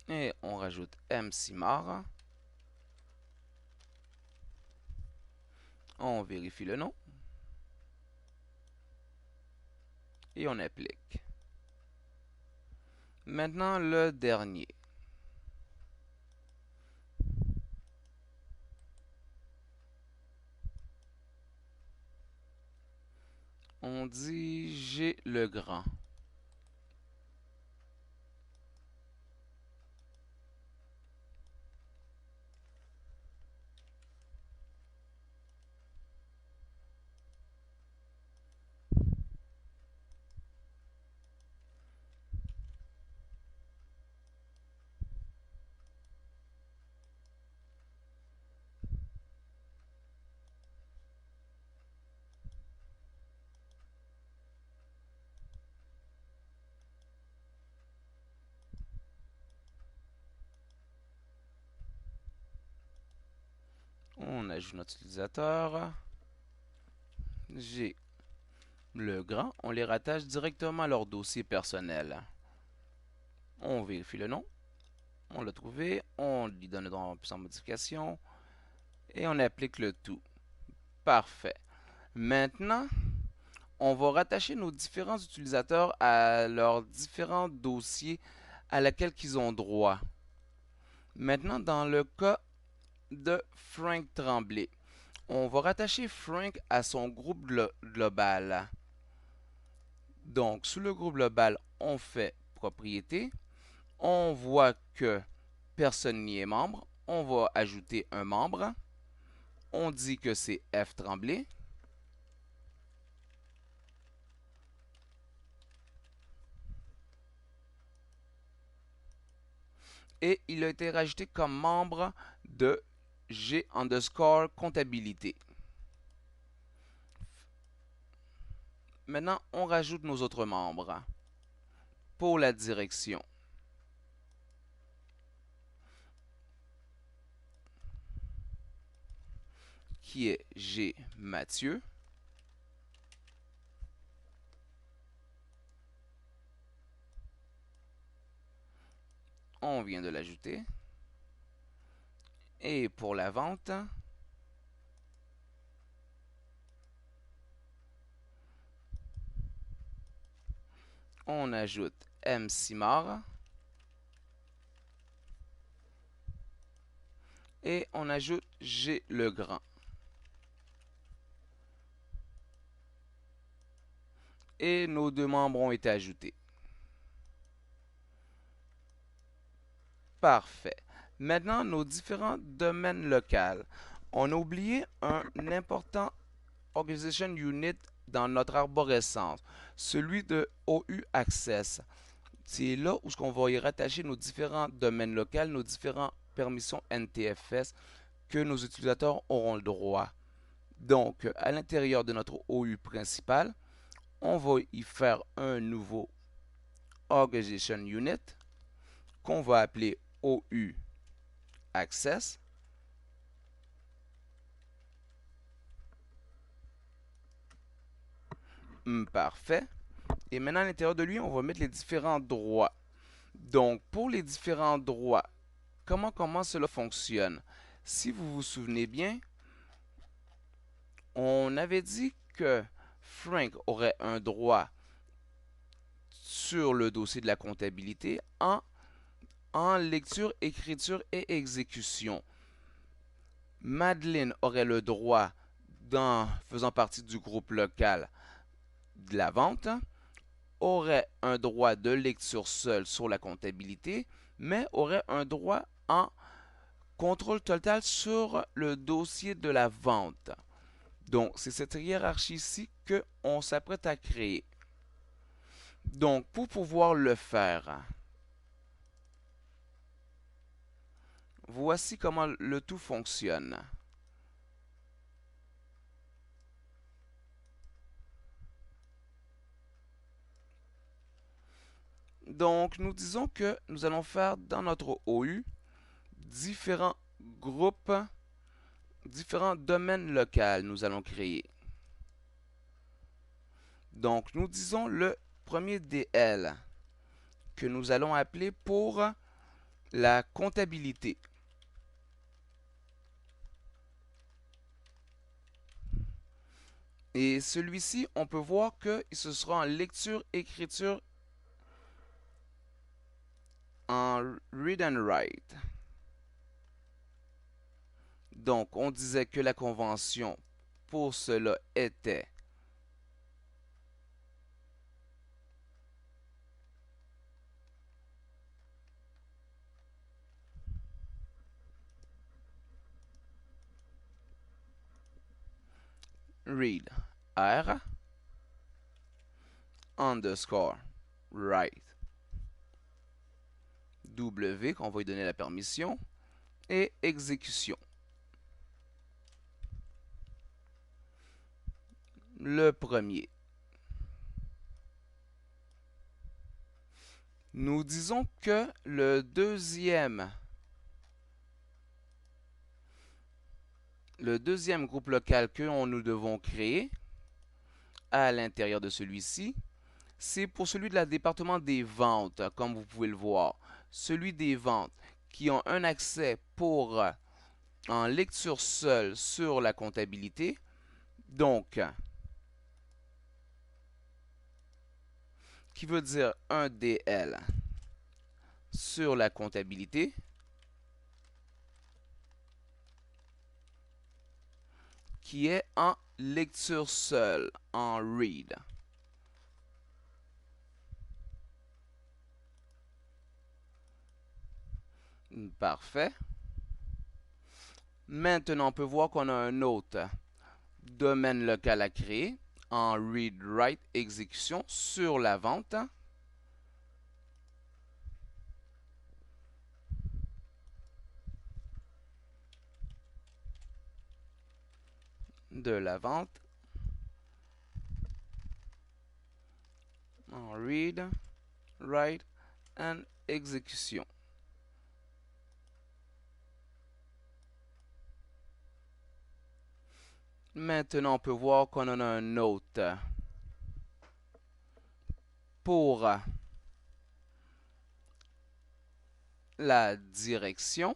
Speaker 1: Et on rajoute MCMAR. On vérifie le nom. Et on applique. Maintenant, le dernier. On dit G le grand. On ajoute notre utilisateur. G le grand. On les rattache directement à leur dossier personnel. On vérifie le nom. On l'a trouvé. On lui donne le droit sans modification. Et on applique le tout. Parfait. Maintenant, on va rattacher nos différents utilisateurs à leurs différents dossiers à laquelle ils ont droit. Maintenant, dans le cas de Frank Tremblay, on va rattacher Frank à son groupe global. Donc, sous le groupe global, on fait propriété. On voit que personne n'y est membre. On va ajouter un membre. On dit que c'est F Tremblay. Et il a été rajouté comme membre de G underscore comptabilité. Maintenant, on rajoute nos autres membres. Pour la direction, qui est G Mathieu. On vient de l'ajouter. Et pour la vente, on ajoute M Simard. Et on ajoute G Legrand. Et nos deux membres ont été ajoutés. Parfait. Maintenant, nos différents domaines locaux. On a oublié un important Organization Unit dans notre arborescence, celui de OU Access. C'est là où on va y rattacher nos différents domaines locaux, nos différentes permissions NTFS que nos utilisateurs auront le droit. Donc, à l'intérieur de notre OU principal, on va y faire un nouveau Organization Unit qu'on va appeler OU Access. Parfait. Et maintenant, à l'intérieur de lui, on va mettre les différents droits. Donc, pour les différents droits, comment cela fonctionne? Si vous vous souvenez bien, on avait dit que Frank aurait un droit sur le dossier de la comptabilité en lecture, écriture et exécution. Madeleine aurait le droit, faisant partie du groupe local de la vente, aurait un droit de lecture seul sur la comptabilité, mais aurait un droit en contrôle total sur le dossier de la vente. Donc, c'est cette hiérarchie-ci qu'on s'apprête à créer. Donc, pour pouvoir le faire, voici comment le tout fonctionne. Donc, nous disons que nous allons faire dans notre OU différents groupes, différents domaines locaux nous allons créer. Donc, nous disons le premier DL que nous allons appeler pour la comptabilité. Et celui-ci, on peut voir que ce sera en lecture, écriture, en read and write. Donc, on disait que la convention pour cela était read R underscore write W, qu'on va lui donner la permission, et exécution. Le premier. Nous disons que le deuxième groupe local que nous devons créer à l'intérieur de celui-ci, c'est pour celui de la département des ventes, comme vous pouvez le voir. Celui des ventes qui ont un accès pour en lecture seule sur la comptabilité. Donc, qui veut dire un DL sur la comptabilité. Qui est en lecture seule, en read. Parfait. Maintenant, on peut voir qu'on a un autre domaine local à créer en read, write, exécution sur la vente. De la vente. En read, write, and exécution. Maintenant, on peut voir qu'on en a un autre pour la direction.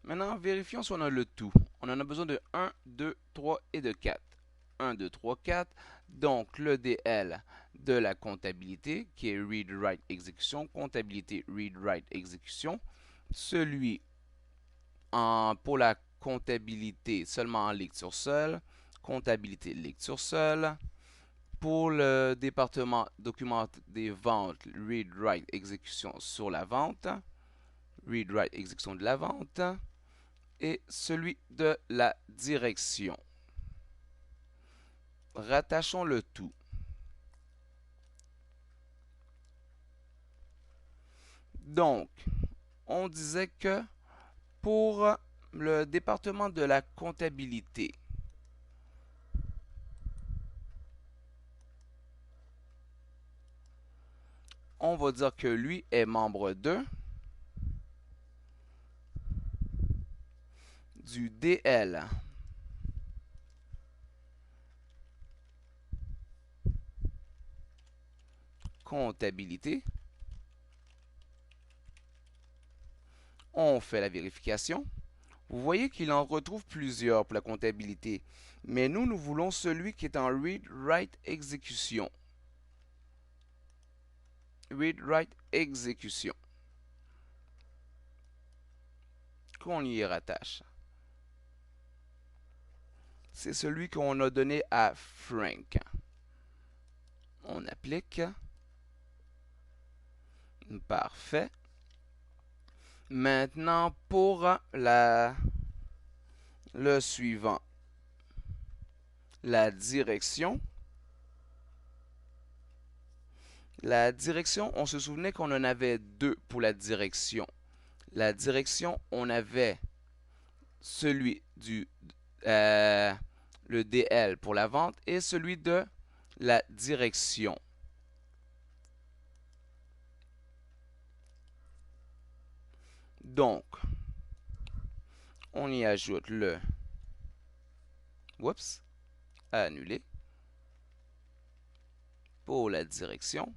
Speaker 1: Maintenant, vérifions si on a le tout. On en a besoin de 1, 2, 3 et de 4. 1, 2, 3, 4. Donc, le DL de la comptabilité, qui est Read, Write, Exécution. Comptabilité, Read, Write, Exécution. Celui pour la comptabilité seulement en lecture seule. Comptabilité, lecture seule. Pour le département document des ventes, Read, Write, Exécution sur la vente. Read, Write, Exécution de la vente. Et celui de la direction. Rattachons le tout. Donc, on disait que pour le département de la comptabilité, on va dire que lui est membre du DL. Comptabilité. On fait la vérification. Vous voyez qu'il en retrouve plusieurs pour la comptabilité. Mais nous voulons celui qui est en Read, Write, Exécution. Read, Write, Exécution. Qu'on y rattache. C'est celui qu'on a donné à Frank. On applique. Parfait. Maintenant, pour le suivant, la direction. La direction, on se souvenait qu'on en avait deux pour la direction. La direction, on avait celui le DL pour la vente et celui de la direction. Donc, on y ajoute le annuler pour la direction.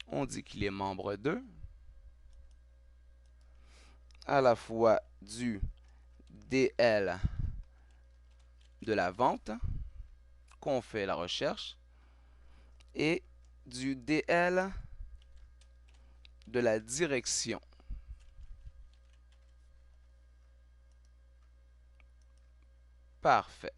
Speaker 1: On dit qu'il est membre à la fois du DL de la vente, qu'on fait la recherche, et du DL de la direction. Parfait.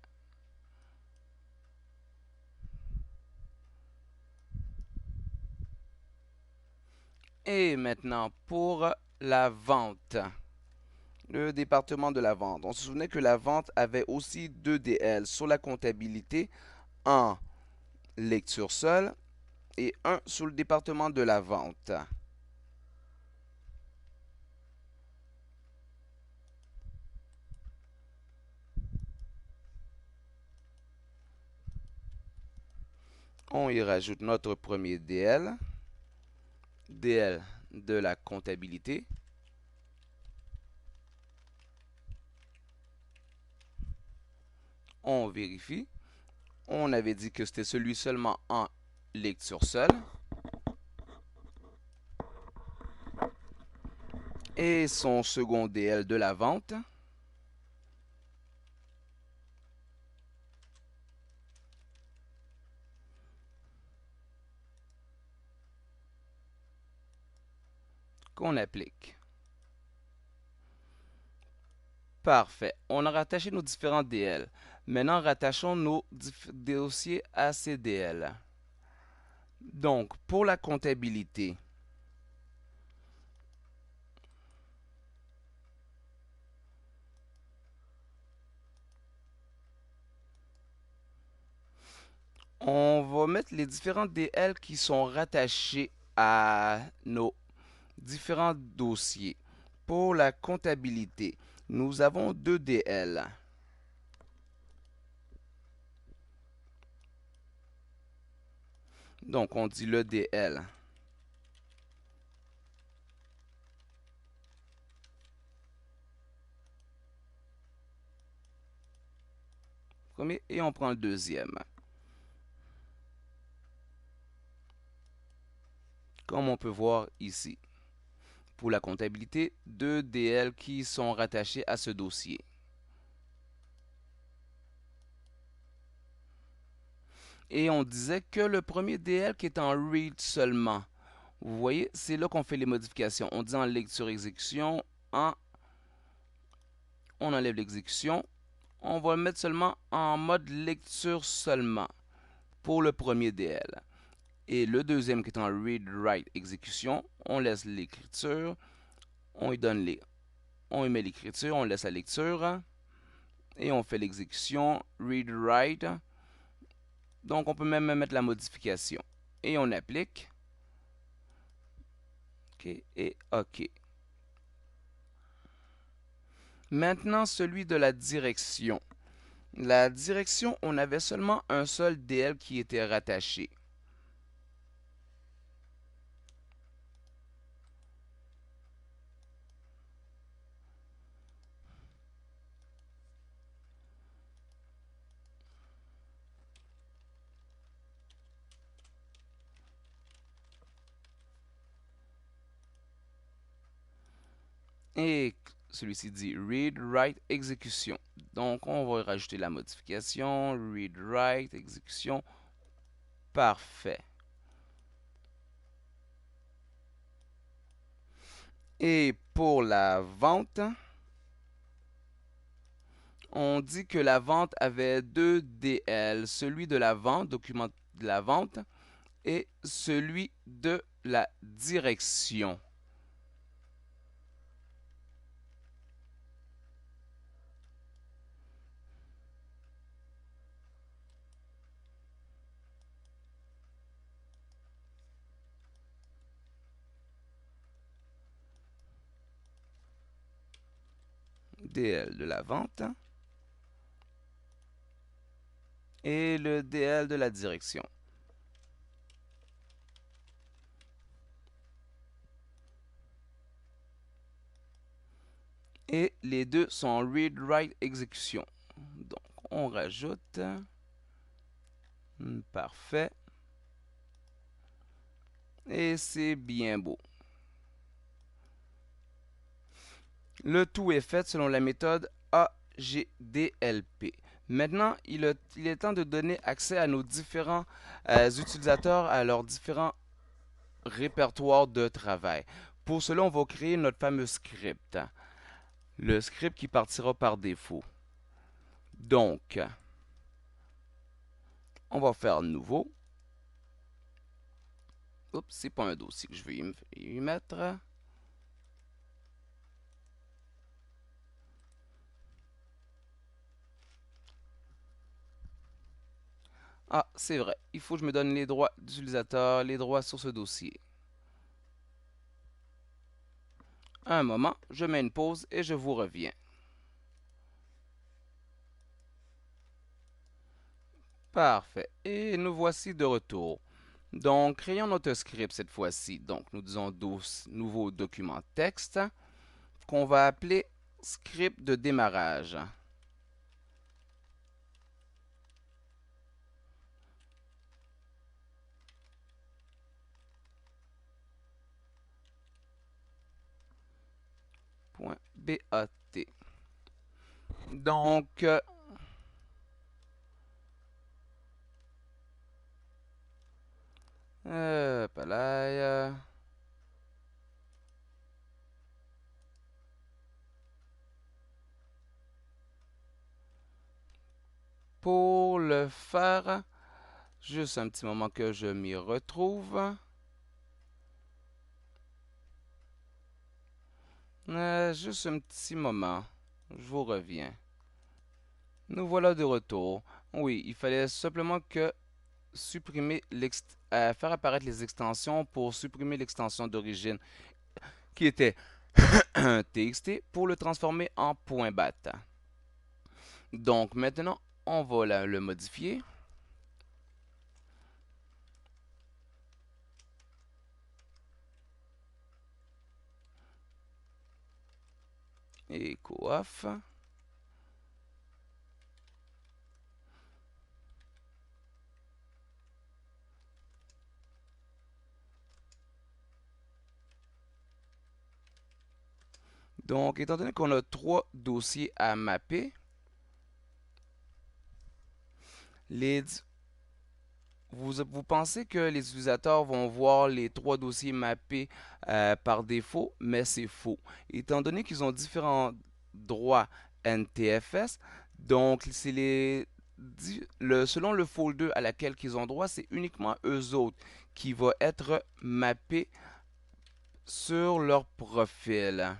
Speaker 1: Et maintenant, pour la vente, le département de la vente. On se souvenait que la vente avait aussi 2 DL sur la comptabilité, en lecture seule et un sur le département de la vente. On y rajoute notre premier DL, DL de la comptabilité. On vérifie. On avait dit que c'était celui seulement en lecture seule. Et son second DL de la vente. Qu'on applique. Parfait. On a rattaché nos différents DL. Maintenant, rattachons nos dossiers à ces DL. Donc, pour la comptabilité, on va mettre les différents DL qui sont rattachés à nos différents dossiers. Pour la comptabilité, nous avons 2 DL. Donc, on dit le DL. Premier et on prend le deuxième. Comme on peut voir ici. Pour la comptabilité, 2 DL qui sont rattachés à ce dossier. Et on disait que le premier DL qui est en read seulement. Vous voyez, c'est là qu'on fait les modifications. On dit en lecture-exécution, on enlève l'exécution. On va le mettre seulement en mode lecture seulement pour le premier DL. Et le deuxième qui est en read-write-exécution, on laisse l'écriture, on y met l'écriture, on laisse la lecture et on fait l'exécution read-write. Donc on peut même mettre la modification et on applique. OK et OK. Maintenant, celui de la direction. La direction, on avait seulement un seul DL qui était rattaché. Et celui-ci dit read, write, exécution. Donc, on va rajouter la modification. Read, write, exécution. Parfait. Et pour la vente, on dit que la vente avait 2 DL. Celui de la vente, document de la vente, et celui de la direction. DL de la vente et le DL de la direction. Et les deux sont read, write, exécution. Donc, on rajoute. Parfait. Et c'est bien beau. Le tout est fait selon la méthode AGDLP. Maintenant, il est temps de donner accès à nos différents utilisateurs, à leurs différents répertoires de travail. Pour cela, on va créer notre fameux script. Le script qui partira par défaut. Donc, on va faire nouveau. Oups, c'est pas un dossier que je vais y mettre. Ah, c'est vrai. Il faut que je me donne les droits d'utilisateur, les droits sur ce dossier. Un moment, je mets une pause et je vous reviens. Parfait. Et nous voici de retour. Donc, créons notre script cette fois-ci. Donc, nous disons nouveau document texte qu'on va appeler script de démarrage. .bat. Donc, palaille. Pour le faire, juste un petit moment que je m'y retrouve. Juste un petit moment. Je vous reviens. Nous voilà de retour. Oui, il fallait simplement que supprimer faire apparaître les extensions pour supprimer l'extension d'origine qui était un TXT pour le transformer en .bat. Donc maintenant, on va le modifier. Et co-off. Donc, étant donné qu'on a trois dossiers à mapper, les, vous pensez que les utilisateurs vont voir les trois dossiers mappés par défaut, mais c'est faux. Étant donné qu'ils ont différents droits NTFS, donc c'est selon le folder à laquelle ils ont droit, c'est uniquement eux autres qui va être mappé sur leur profil.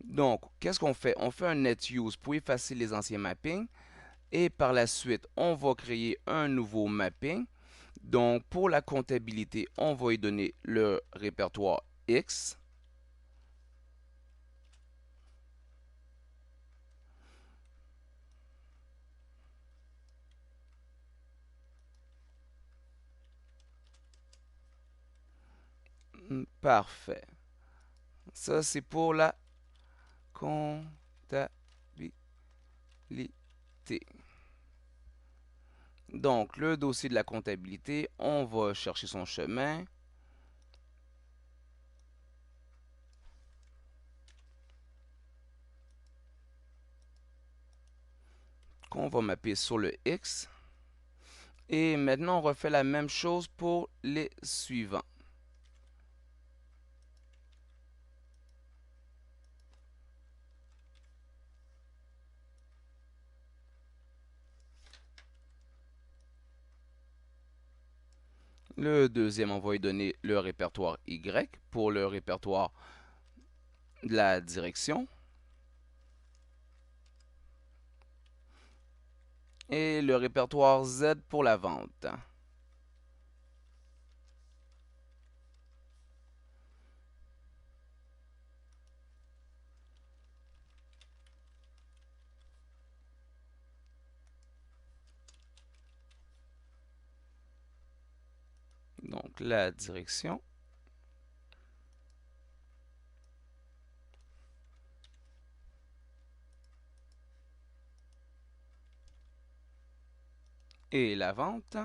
Speaker 1: Donc, qu'est-ce qu'on fait? On fait un net use pour effacer les anciens mappings. Et par la suite, on va créer un nouveau mapping. Donc, pour la comptabilité, on va y donner le répertoire X. Parfait. Ça, c'est pour la comptabilité. Donc, le dossier de la comptabilité, on va chercher son chemin. Qu'on va mapper sur le X. Et maintenant, on refait la même chose pour les suivants. Le deuxième, on va y donner le répertoire Y pour le répertoire de la direction. Et le répertoire Z pour la vente. Donc la direction. Et la vente.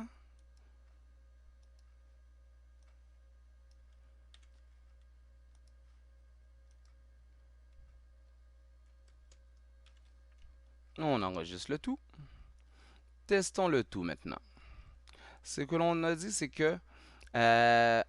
Speaker 1: On enregistre le tout. Testons le tout maintenant. Ce que l'on a dit, c'est que euh,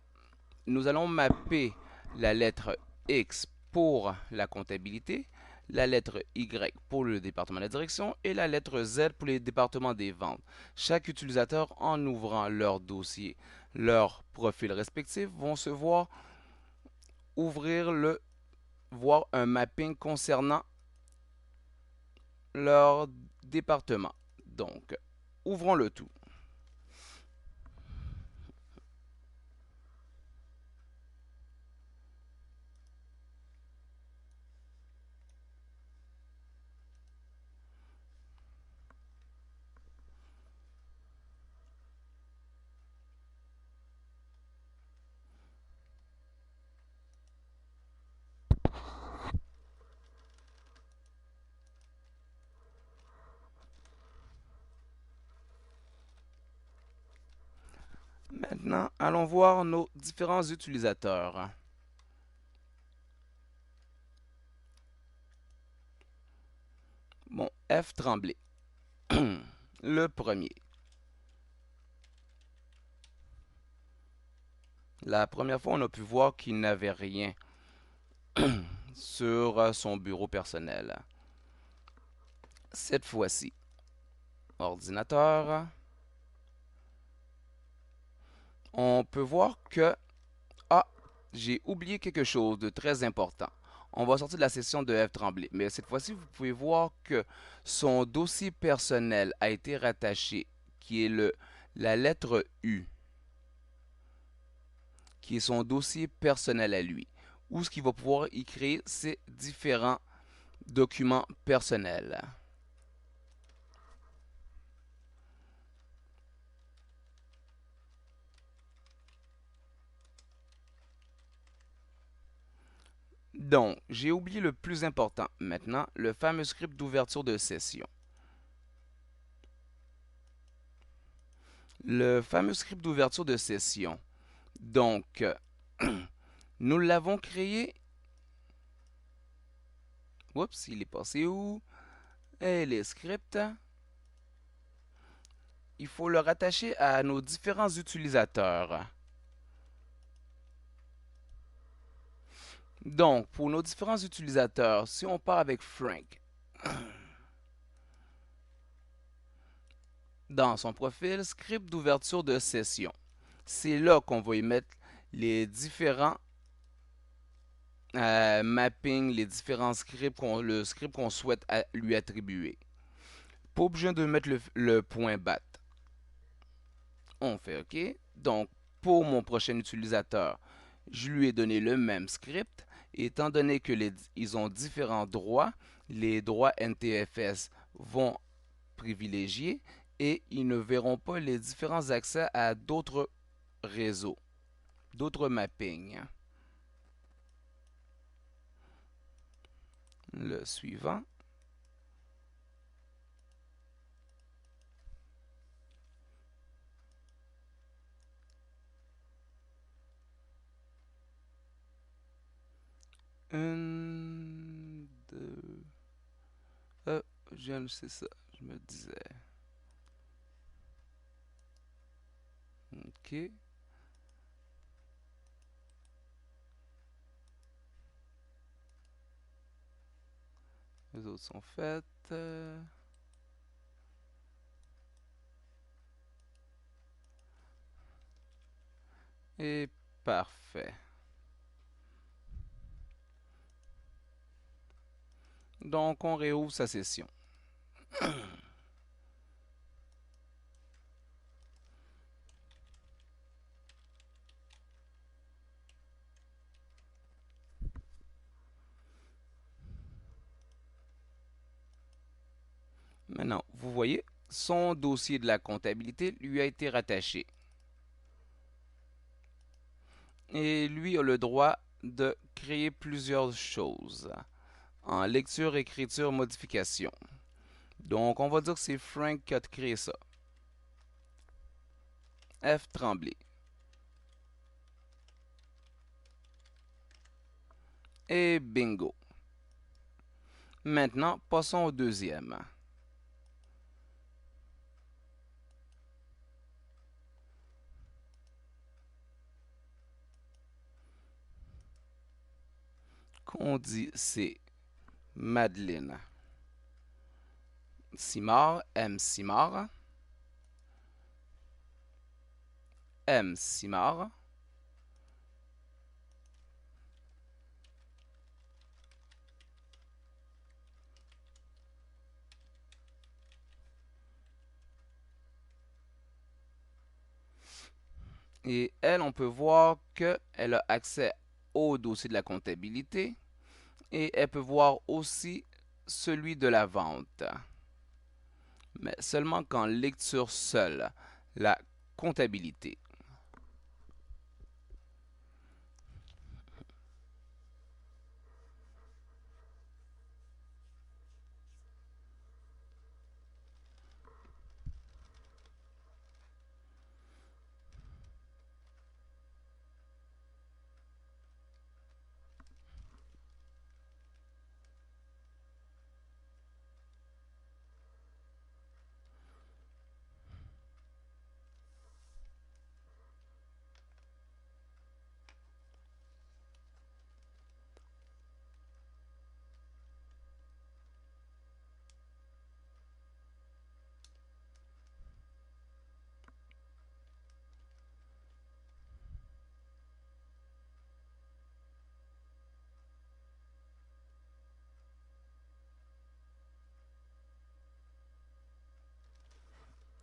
Speaker 1: nous allons mapper la lettre X pour la comptabilité, la lettre Y pour le département de la direction et la lettre Z pour les départements des ventes. Chaque utilisateur, en ouvrant leur dossier, leur profil respectif, vont se voir voir un mapping concernant leur département. Donc, ouvrons le tout. Maintenant, allons voir nos différents utilisateurs. Bon, F. Tremblay. Le premier. La première fois, on a pu voir qu'il n'avait rien sur son bureau personnel. Cette fois-ci, ordinateur, on peut voir que, ah, j'ai oublié quelque chose de très important. On va sortir de la session de F. Tremblay, mais cette fois-ci, vous pouvez voir que son dossier personnel a été rattaché, qui est la lettre U, qui est son dossier personnel à lui, où ce qu'il va pouvoir y créer ses différents documents personnels. Donc, j'ai oublié le plus important maintenant, le fameux script d'ouverture de session. Le fameux script d'ouverture de session. Donc, nous l'avons créé. Oups, il est passé où? Et les scripts. Il faut le rattacher à nos différents utilisateurs. Donc, pour nos différents utilisateurs, si on part avec Frank, dans son profil, script d'ouverture de session. C'est là qu'on va y mettre les différents mappings, les différents scripts, le script qu'on souhaite lui attribuer. Pas obligé de mettre le point bat. On fait OK. Donc, pour mon prochain utilisateur, je lui ai donné le même script. Et étant donné que ils ont différents droits, les droits NTFS vont privilégier et ils ne verront pas les différents accès à d'autres réseaux, d'autres mappings. Le suivant. Une, deux. C'est ça, je me disais. OK. Les autres sont faites. Et parfait. Donc, on réouvre sa session. Maintenant, vous voyez, son dossier de la comptabilité lui a été rattaché. Et lui a le droit de créer plusieurs choses en lecture, écriture, modification. Donc, on va dire que c'est Frank qui a créé ça. F. Tremblay. Et bingo. Maintenant, passons au deuxième. On dit c'est Madeleine Simard, M. Simard, M. Simard. Et elle, on peut voir qu'elle a accès au dossier de la comptabilité et elle peut voir aussi celui de la vente. Mais seulement qu'en lecture seule, la comptabilité.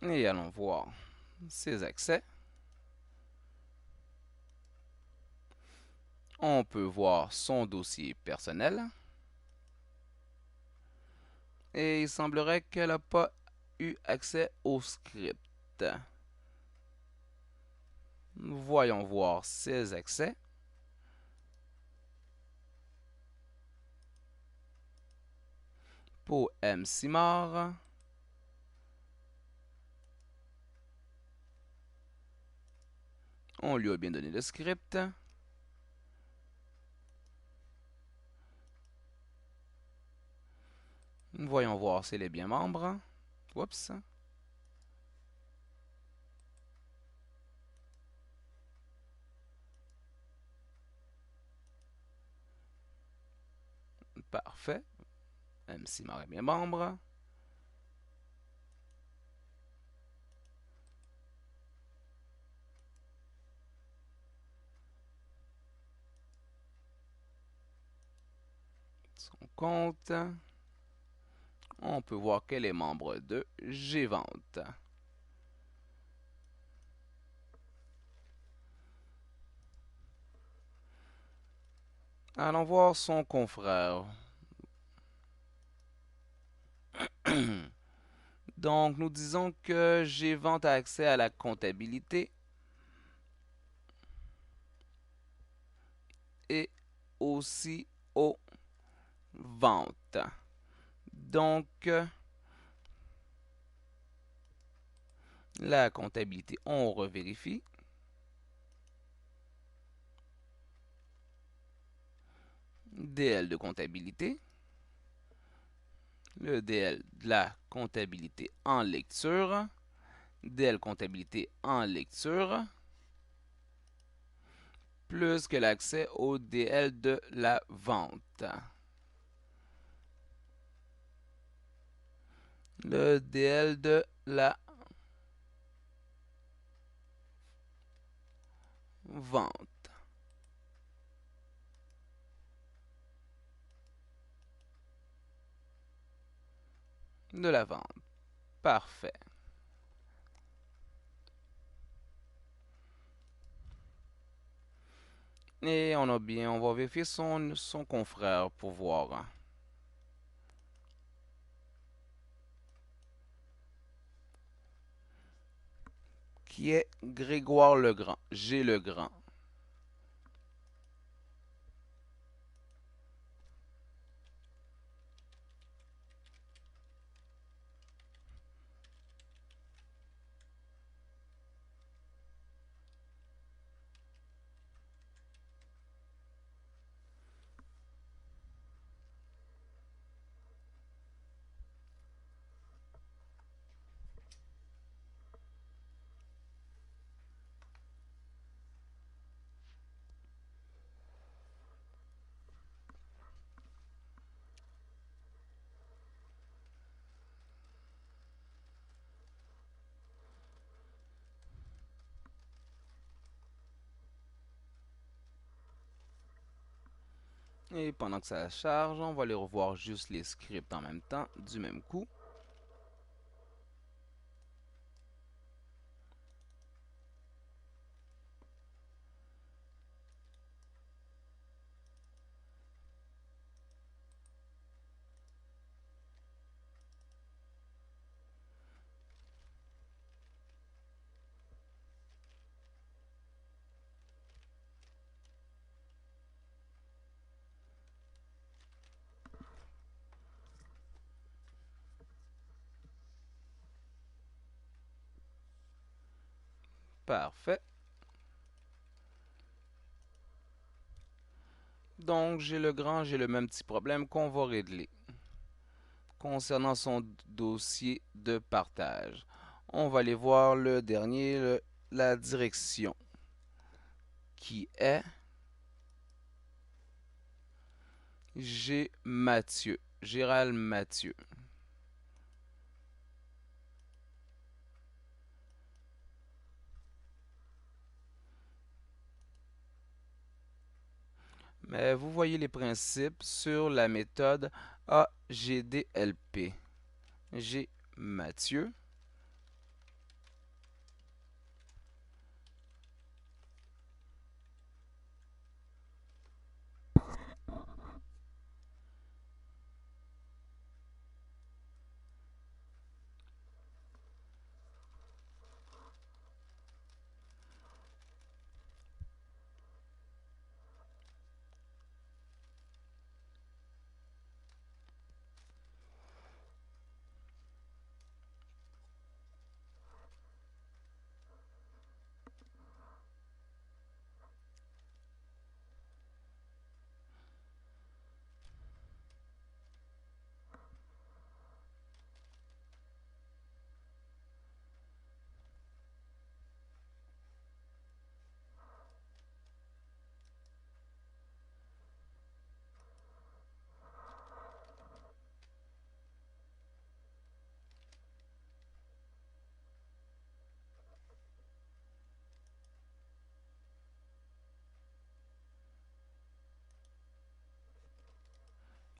Speaker 1: Et allons voir ses accès. On peut voir son dossier personnel. Et il semblerait qu'elle n'a pas eu accès au script. Voyons voir ses accès. Pour M. Simard, on lui a bien donné le script. Voyons voir s'il est bien membre. Oups. Parfait. M. Simard est bien membre. Son compte. On peut voir qu'elle est membre de G-Vente. Allons voir son confrère. Donc, nous disons que G-Vente a accès à la comptabilité et aussi aux ventes. Donc, la comptabilité, on revérifie. DL de comptabilité. Le DL de la comptabilité en lecture. DL comptabilité en lecture. Plus que l'accès au DL de la vente. Le DL de la vente. De la vente. Parfait. Et on va vérifier son confrère pour voir. Qui est Grégoire Legrand. G. Legrand. Et pendant que ça charge, on va aller revoir juste les scripts en même temps, du même coup. Parfait. Donc, j'ai le même petit problème qu'on va régler concernant son dossier de partage. On va aller voir le dernier, la direction, qui est G. Mathieu, Gérald Mathieu. Mais vous voyez les principes sur la méthode AGDLP. G. Mathieu.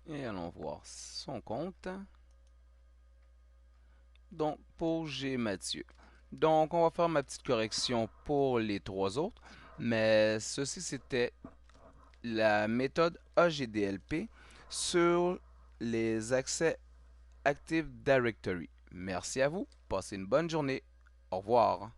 Speaker 1: Et allons voir son compte. Donc, pour G. Mathieu. Donc, on va faire ma petite correction pour les trois autres. Mais ceci, c'était la méthode AGDLP sur les accès Active Directory. Merci à vous. Passez une bonne journée. Au revoir.